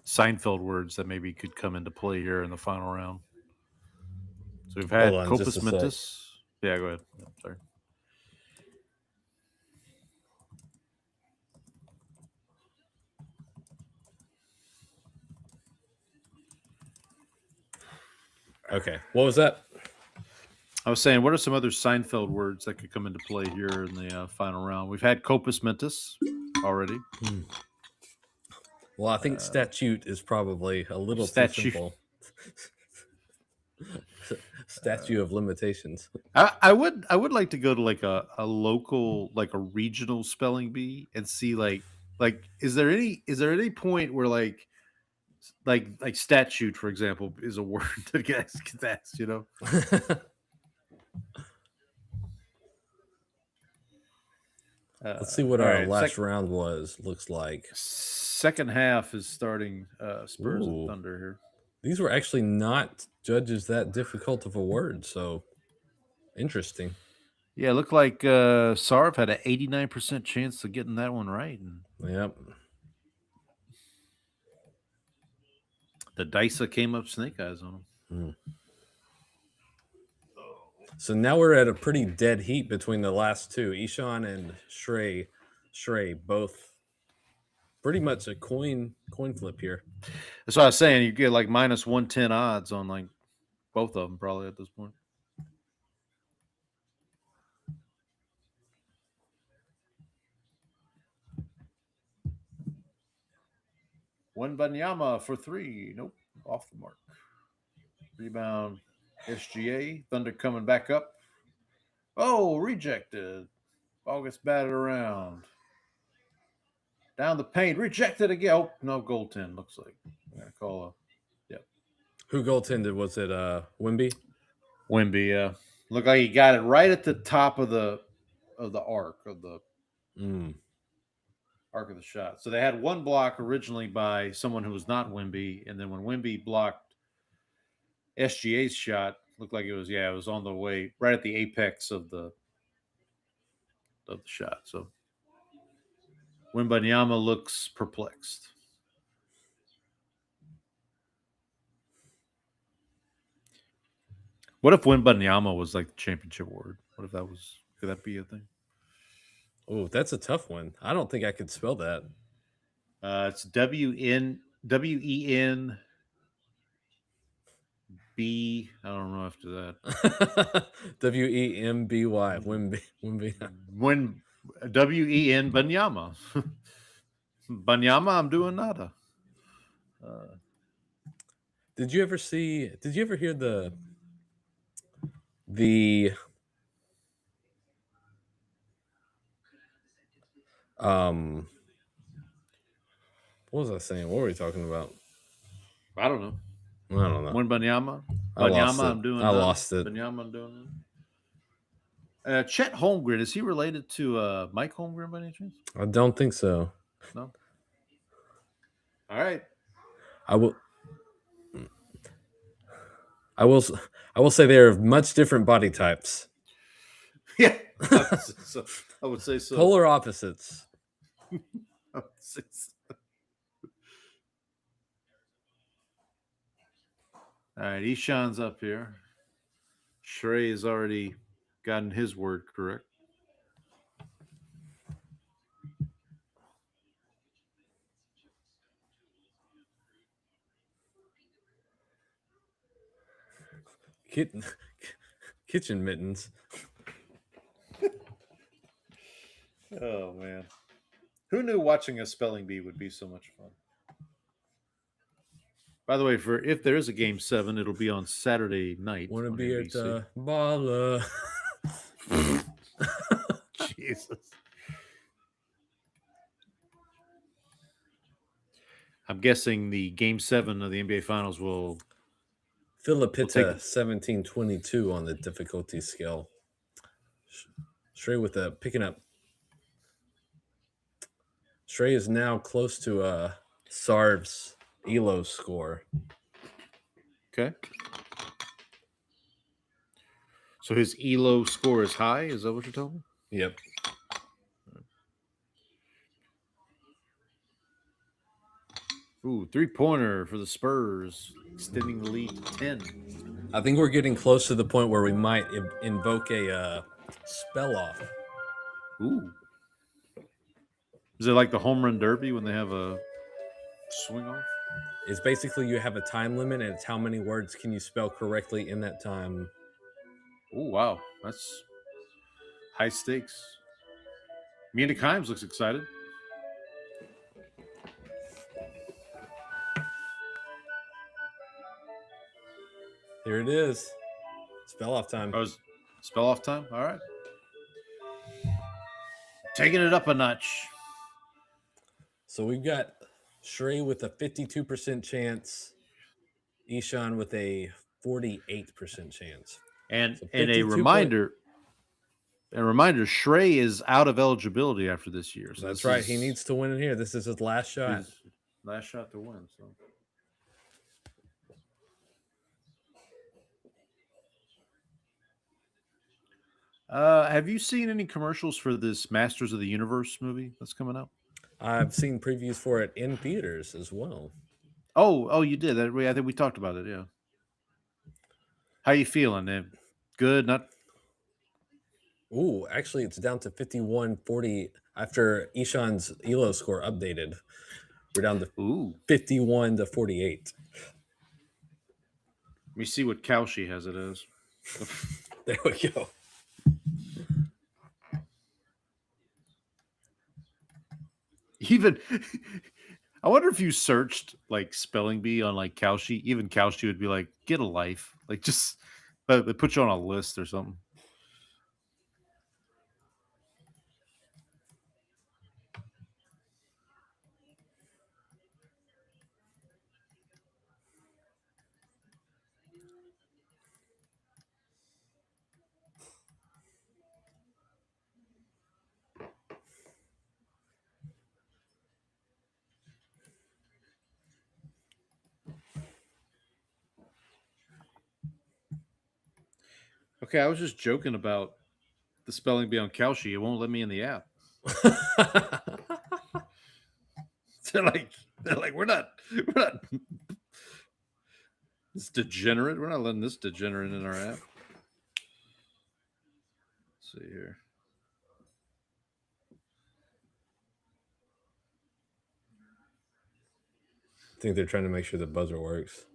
Seinfeld words that maybe could come into play here in the final round? So we've had Copus Mentis. Yeah, go ahead. Yeah, sorry. Okay. What was that? I was saying, what are some other Seinfeld words that could come into play here in the final round? We've had Copus Mentis already. Well, I think statute is probably a little too simple. Statute of limitations. I would like to go to like a local, like a regional spelling bee and see like is there any point where like statute, for example, is a word that gets asked, you know? Let's see what our last round looks like. Second half is starting Spurs and Thunder here. These were actually not judges that difficult of a word, so interesting. Yeah, it looked like Sarv had an 89% chance of getting that one right. Yep. The Dysa came up snake eyes on him. So now we're at a pretty dead heat between the last two. Ishan and Shrey both pretty much a coin flip here. That's what I was saying. You get like minus 110 odds on like both of them probably at this point. One Banyama for 3. Nope. Off the mark. Rebound. SGA. Thunder coming back up. Oh, rejected. Ball gets batted around. Down the paint. Rejected again. Oh, no goaltend, looks like. I'm going to call a. Yep. Who goaltended? Was it Wimby? Wimby, yeah. Looked like he got it right at the top of the arc of the. arc of the shot. So they had one block originally by someone who was not Wemby, and then when Wemby blocked SGA's shot, looked like it was on the way right at the apex of the shot. So Wembanyama looks perplexed. What if Wembanyama was like the championship word? What if could that be a thing? Oh, that's a tough one. I don't think I could spell that. It's WENB. I don't know after that. WEMBY. Wemby. When WEN Banyama. Banyama, I'm doing nada. Did you ever hear the what was I saying? What were we talking about? I don't know. When Banyama. I lost it. I'm doing I lost it. Banyama, I'm doing it. Chet Holmgren, is he related to Mike Holmgren by any chance? I don't think so. No. All right. I will say they are much different body types. Yeah. I would say so. Polar opposites. I would say so. All right, Ishan's up here. Shrey has already gotten his word correct. Kitchen mittens. Oh, man. Who knew watching a spelling bee would be so much fun? By the way, if there is a Game 7, it'll be on Saturday night. Want to be at Bala. Jesus. I'm guessing the Game 7 of the NBA Finals will... Filipita 1722 on the difficulty scale. Shrey with picking up. Shrey is now close to Sarv's ELO score. Okay. So his ELO score is high? Is that what you're telling me? Yep. Ooh, 3-pointer for the Spurs, extending the lead to 10. I think we're getting close to the point where we might invoke a spell off. Ooh. Is it like the home run derby when they have a swing off? It's basically you have a time limit, and it's how many words can you spell correctly in that time. Oh, wow. That's high stakes. Mina Kimes looks excited. Here it is. Spell off time. Oh, spell off time? All right. Taking it up a notch. So we've got Shrey with a 52% chance, Ishan with a 48% chance. And a reminder, Shrey is out of eligibility after this year. So that's right. He needs to win in here. This is his last shot. Last shot to win. So. Have you seen any commercials for this Masters of the Universe movie that's coming out? I've seen previews for it in theaters as well. Oh, you did. I think we talked about it, yeah. How you feeling? Good? Not? Ooh, actually, it's down to 51-40 after Ishan's ELO score updated. We're down to 51-48. Let me see what Kalshi has it as. There we go. Even, I wonder if you searched like spelling bee on like Kalshi, even Kalshi would be like, get a life. Like just, they put you on a list or something. Okay, I was just joking about the spelling bee on Kalshi. It won't let me in the app. they're like, we're not this degenerate. We're not letting this degenerate in our app. Let's see here. I think they're trying to make sure the buzzer works.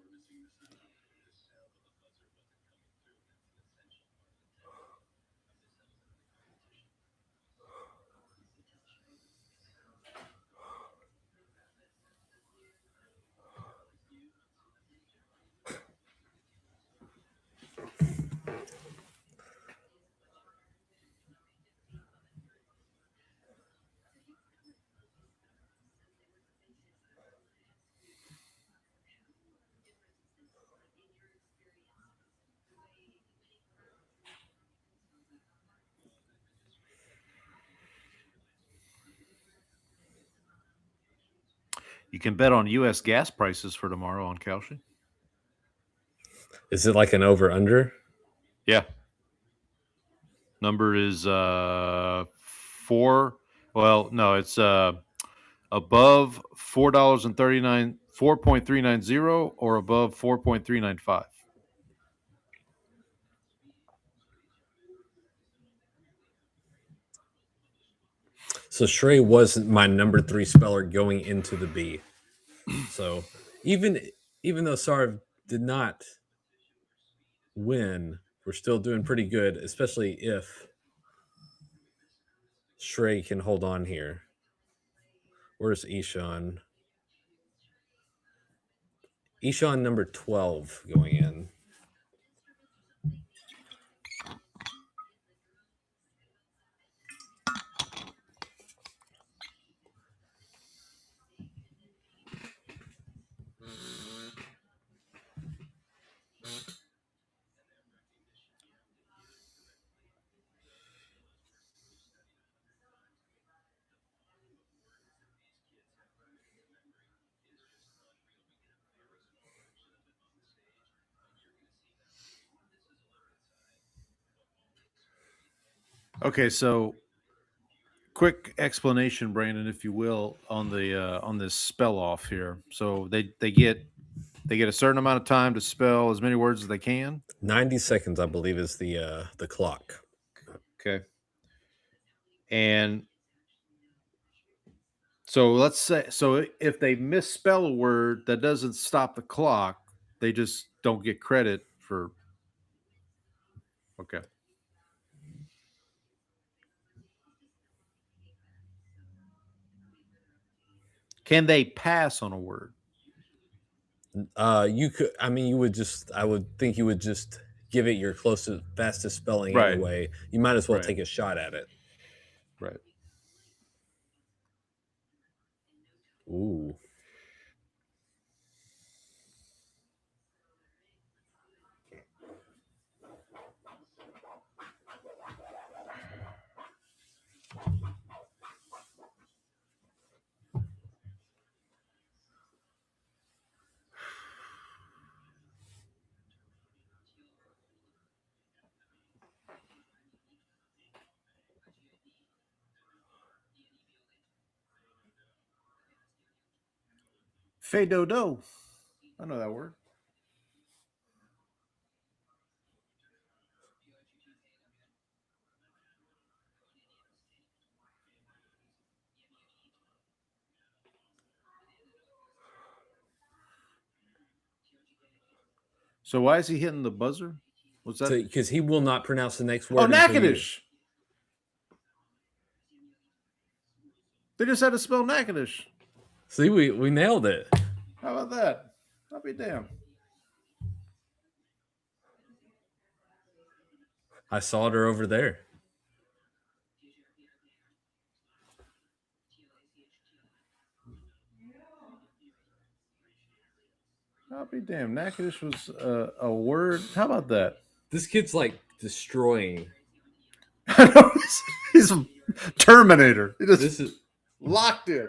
You can bet on U.S. gas prices for tomorrow on Kalshi. Is it like an over-under? Yeah. Number is 4. Well, no, it's above $4.390 or above 4.395. So Shrey was my number 3 speller going into the B. So even though Sarv did not win, we're still doing pretty good, especially if Shrey can hold on here. Where's Ishan? Ishan number 12 going in. Okay, so quick explanation, Brandon, if you will, on this spell off here. So they get a certain amount of time to spell as many words as they can. 90 seconds, I believe, is the clock. Okay. And so let's say, if they misspell a word, that doesn't stop the clock. They just don't get credit for. Okay. Can they pass on a word? You could. I mean, I would think you would just give it your closest, fastest spelling Right. anyway. You might as well Right. take a shot at it. Right. Ooh. Fey-do-do. I know that word. So why is he hitting the buzzer? What's that? Because he will not pronounce the next word. Oh, Natchitoches. They just had to spell Natchitoches. See, we nailed it. How about that? I'll be damned. I saw her over there. I'll be damned. Natchitoches was a word. How about that? This kid's like destroying. He's a Terminator. This is locked in.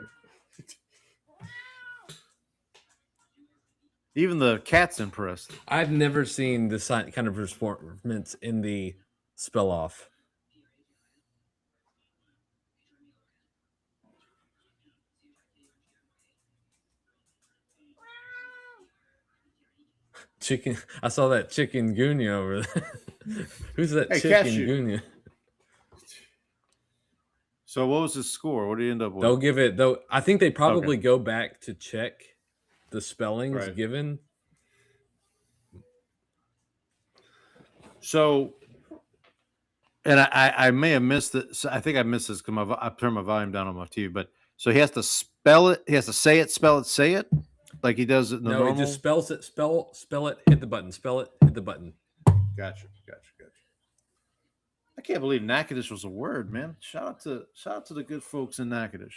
Even the cat's impressed. I've never seen this kind of performance in the spell off. Chicken. I saw that chicken Gunya over there. Who's that chicken Gunya? So what was his score? What did he end up with? They'll give it though. I think they probably go back to check the spellings given. So, and I may have missed it. So I think I missed this because I turned my volume down on my TV. But so he has to spell it. He has to say it, spell it, say it, like he does it in the normal. No, he just spells it. Spell it. Hit the button. Spell it. Hit the button. Gotcha. I can't believe Natchitoches was a word, man. Shout out to the good folks in Natchitoches.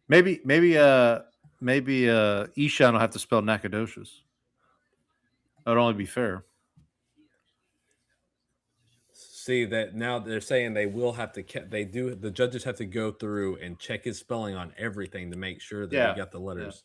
Maybe Eshan will have to spell Nacogdoches. That would only be fair. See that now they're saying they will have to. The judges have to go through and check his spelling on everything to make sure that he got the letters.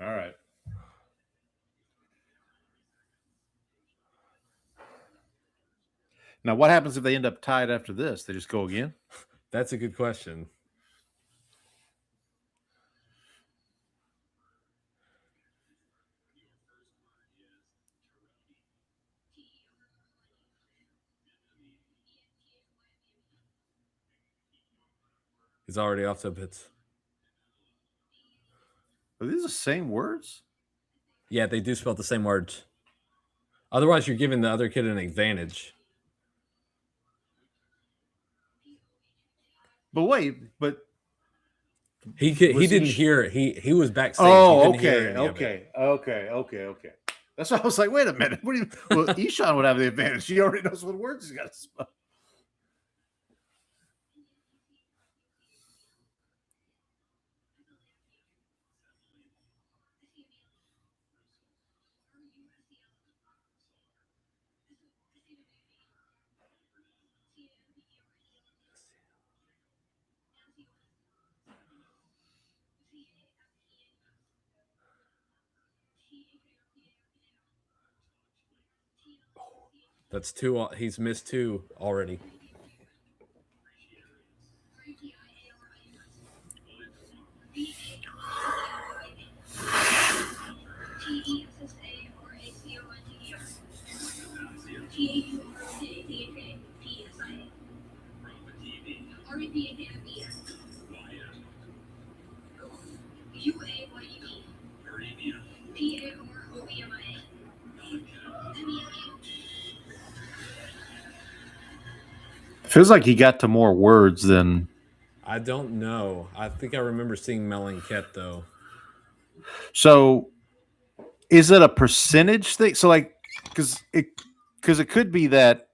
All right. Now, what happens if they end up tied after this? They just go again? That's a good question. He's already off the bits. Are these the same words? Yeah, they do spell the same words. Otherwise, you're giving the other kid an advantage. But wait, he didn't hear. He was backstage. Oh, okay. That's why I was like, wait a minute. What do you? Well, Eshan would have the advantage. He already knows what words he's got to spell. That's two. He's missed two already. Feels like he got to more words than. I don't know. I think I remember seeing Mellencamp though. So, is it a percentage thing? So, like, because it could be that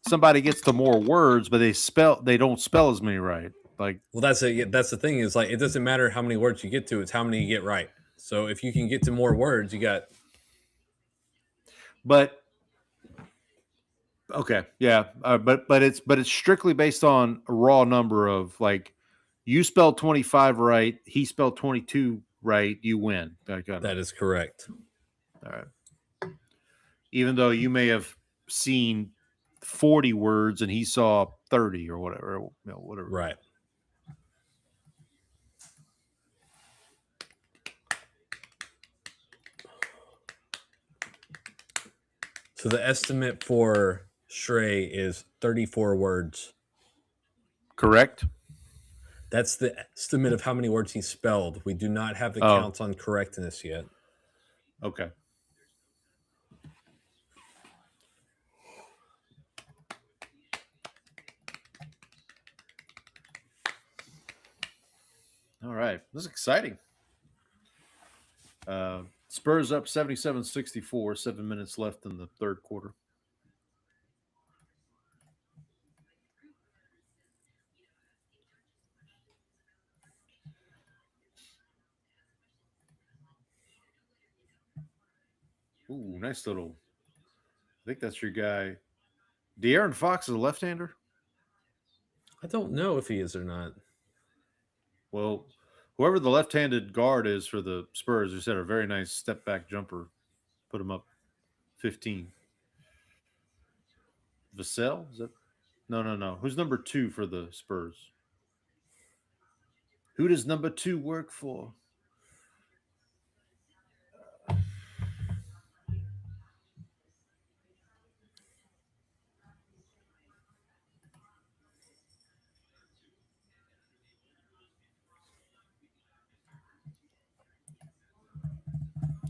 somebody gets to more words, but they don't spell as many right. Like, well, that's the thing is like it doesn't matter how many words you get to; it's how many you get right. So, if you can get to more words, you got. But. Okay, yeah, but it's strictly based on a raw number of like you spelled 25 right, he spelled 22 right, you win. That is correct. All right. Even though you may have seen 40 words and he saw 30 or whatever, whatever. Right. So the estimate for Shrey is 34 words. Correct. That's the estimate of how many words he spelled. We do not have the counts on correctness yet. Okay. All right. This is exciting. Spurs up 77-64, 7 minutes left in the third quarter. Ooh, nice little. I think that's your guy. De'Aaron Fox is a left-hander. I don't know if he is or not. Well, whoever the left-handed guard is for the Spurs, who said a very nice step-back jumper, put him up 15. Vassell? Is that? No. Who's number 2 for the Spurs? Who does number 2 work for?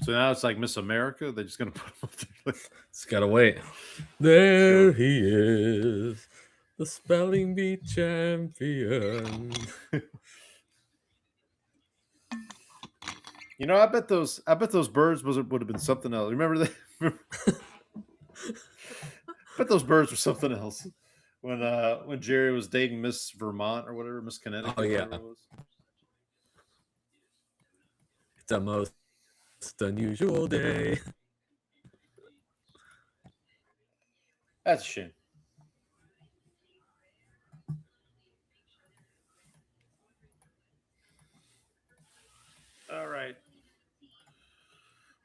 So now it's like Miss America. They're just gonna put him up there. It's gotta wait. There he is, the spelling bee champion. You know, I bet those birds would have been something else. Remember that? I bet those birds were something else when Jerry was dating Miss Vermont or whatever, Miss Connecticut. Oh yeah, it was. It's a most unusual day. That's a shame. All right.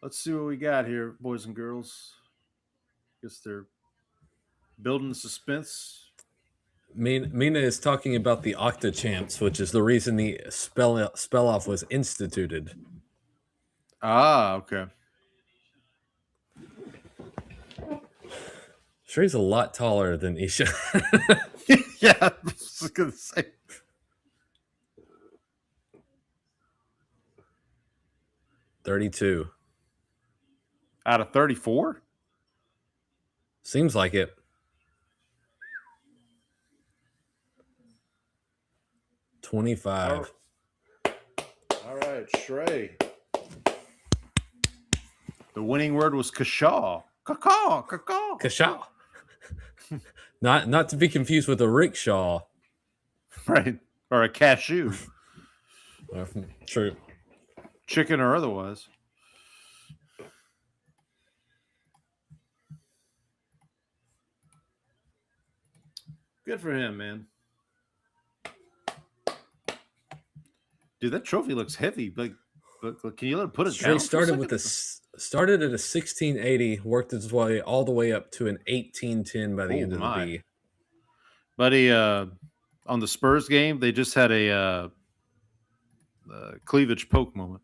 Let's see what we got here, boys and girls. Guess they're building suspense. Mina is talking about the Octa Champs, which is the reason the spell off was instituted. Ah, okay. Shrey's a lot taller than Isha. Yeah, I was gonna say. $32 out of 34. Seems like it. $25. All right, Shrey. The winning word was kashaw. Caw. Kashaw. Not to be confused with a rickshaw. Right. Or a cashew. True. Chicken or otherwise. Good for him, man. Dude, that trophy looks heavy. Like, can you let it put it down? Started at a 1680, worked its way all the way up to an 1810 by the end of the B. Buddy, on the Spurs game, they just had a cleavage poke moment.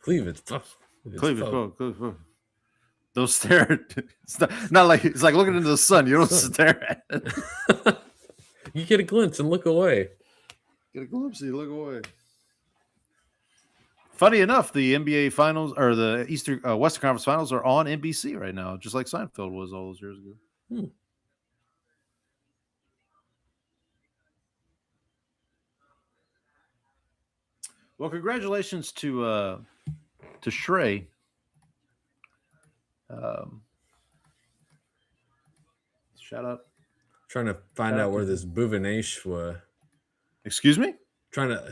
Cleavage poke. Don't stare. It's not like it's like looking into the sun. You don't stare at it. You get a glimpse and look away. Get a glimpse and you look away. Funny enough, the NBA Finals or the Western Conference Finals are on NBC right now, just like Seinfeld was all those years ago. Well, congratulations to Shrey. Shout out. Trying to find out where this Bhuvanesh was. Excuse me?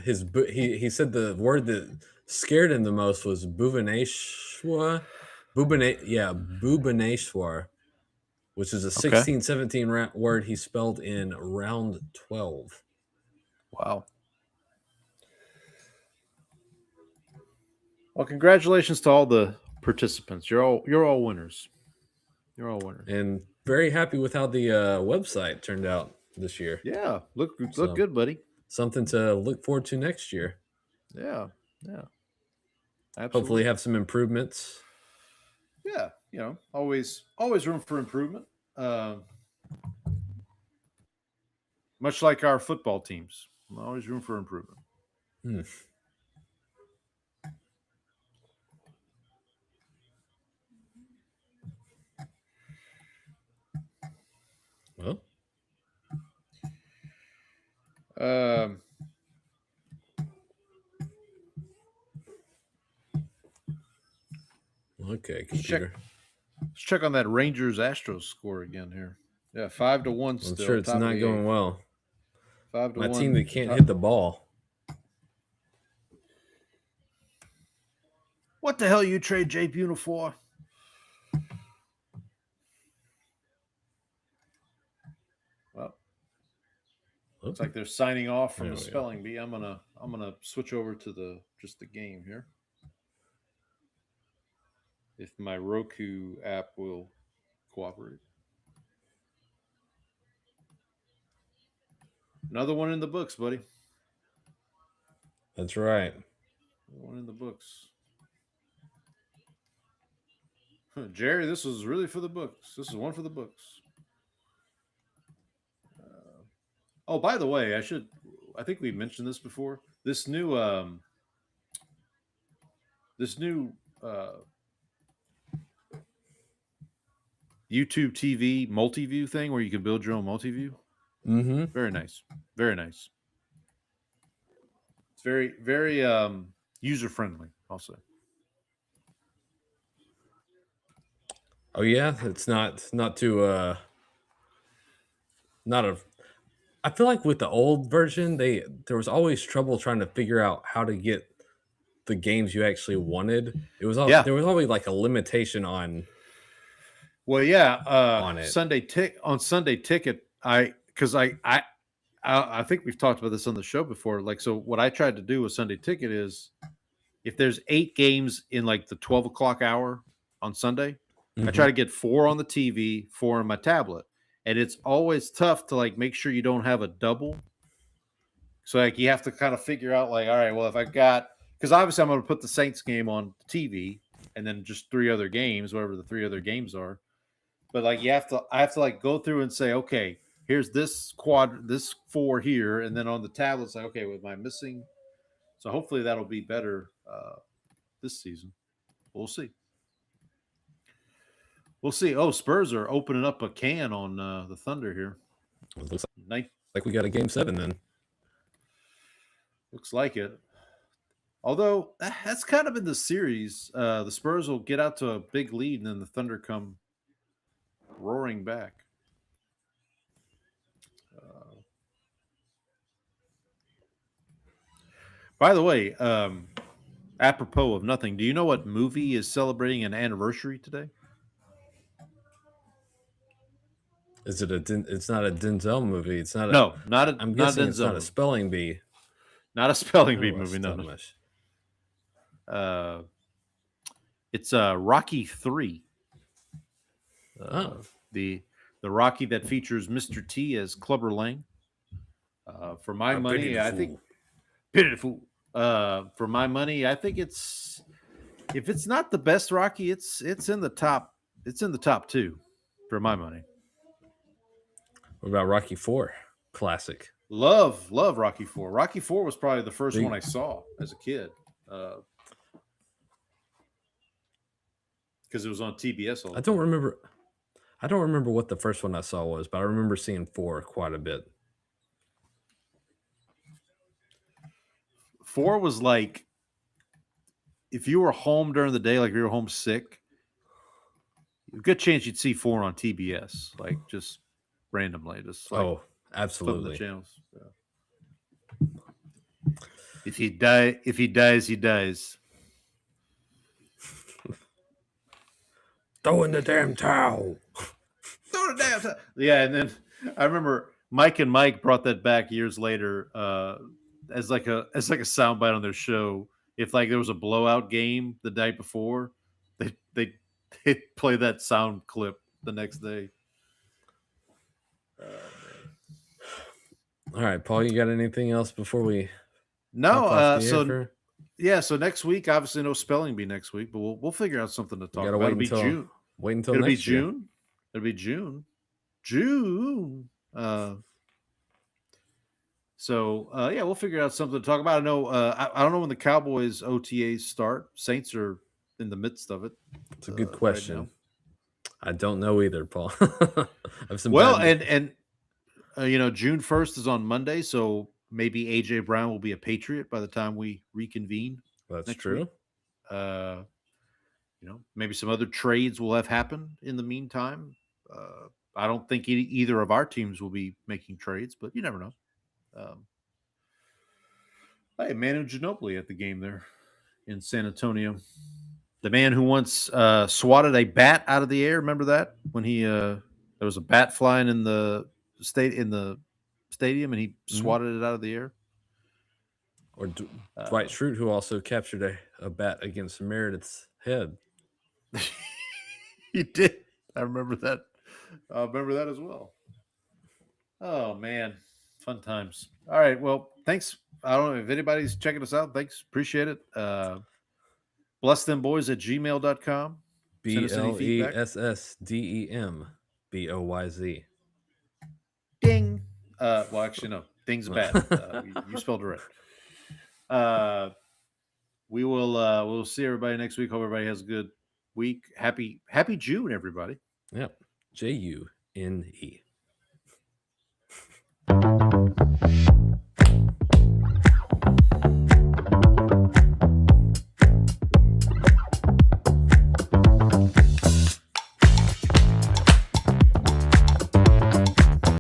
He said the word that scared him the most was Bhuvaneshwar. Bhuvaneshwar, which is a 16-17 word he spelled in round 12. Wow. Well, congratulations to all the participants. You're all winners. You're all winners. And very happy with how the website turned out this year. Yeah, look good, buddy. Something to look forward to next year. Yeah. Absolutely. Hopefully have some improvements. Yeah, always room for improvement. Much like our football teams, always room for improvement. Well, okay, computer. Let's check on that Rangers Astros score again here. Yeah, 5-1 still. I'm sure it's not going well. 5-1. My team that can't hit the ball. What the hell you trade Jay Buhner for? Well, looks like they're signing off from the spelling bee. I'm gonna switch over to just the game here. If my Roku app will cooperate. Another one in the books, buddy. That's right. One in the books. Jerry, this was really for the books. This is one for the books. Oh, by the way, I think we mentioned this before. This new YouTube TV multi-view thing where you can build your own multi-view. Mm-hmm. Very nice. Very nice. It's very, very user-friendly, I'll say. Oh yeah, it's not too not a. I feel like with the old version, there was always trouble trying to figure out how to get the games you actually wanted. It was there was always like a limitation on. Well, yeah, on it. Sunday Ticket. I think we've talked about this on the show before. Like, so what I tried to do with Sunday Ticket is, if there's 8 games in like the 12 o'clock hour on Sunday, I try to get 4 on the TV, 4 on my tablet. And it's always tough to like make sure you don't have a double. So like you have to kind of figure out like, all right, well, if I got, because obviously I'm going to put the Saints game on TV and then just 3 other games, whatever the 3 other games are. But like I have to like go through and say, okay, here's this 4 here, and then on the tablet, it's like, okay, with my missing. So hopefully that'll be better this season. We'll see. We'll see. Oh, Spurs are opening up a can on the Thunder here. It looks like we got a Game 7 then. Looks like it. Although that's kind of in the series. The Spurs will get out to a big lead, and then the Thunder come roaring back. By the way, apropos of nothing, do you know what movie is celebrating an anniversary today? Is it it's not a Denzel movie. It's not I'm guessing it's not a spelling bee. Not a spelling bee movie, no. It's Rocky 3. The Rocky that features Mr. T as Clubber Lang. For my money, I think pitiful. For my money, I think it's, if it's not the best Rocky, it's in the top. It's in the top 2 for my money. What about Rocky 4? Classic. Love Rocky 4. Rocky 4 was probably the first one I saw as a kid. Because it was on TBS all the time. I don't remember what the first one I saw was, but I remember seeing 4 quite a bit. 4 was like, if you were home during the day, like you were home sick, a good chance you'd see 4 on TBS, like just randomly, just like absolutely the channels. Yeah. If he dies, he dies. Throw in the damn towel. Throw the damn towel. Yeah, and then I remember Mike and Mike brought that back years later as like a soundbite on their show. If like there was a blowout game the night before, they play that sound clip the next day. All right, Paul, you got anything else before we? No. So next week, obviously no spelling bee next week, but we'll figure out something to talk about. It'll be June. Wait until it'll next be year. June. It'll be June. June. So we'll figure out something to talk about. I know. I don't know when the Cowboys OTAs start. Saints are in the midst of it. It's a good question. Right, I don't know either, Paul. June 1st is on Monday, so maybe AJ Brown will be a Patriot by the time we reconvene. That's true. Maybe some other trades will have happened in the meantime. I don't think either of our teams will be making trades, but you never know. Hey, Manu Ginobili at the game there in San Antonio. The man who once swatted a bat out of the air. Remember that when he there was a bat flying in the stadium and he swatted it out of the air. Or Dwight Schrute, who also captured a bat against Meredith's head. He did. I remember that. I remember that as well. Oh man, fun times. All right. Well, thanks. I don't know if anybody's checking us out. Thanks. Appreciate it. blessthemboys@gmail.com. BLESSDEMBOYZ. Ding. Well, actually, no. Ding's bad. You spelled it right. We'll see everybody next week. Hope everybody has a good week. Happy June, everybody. Yep. JUNE.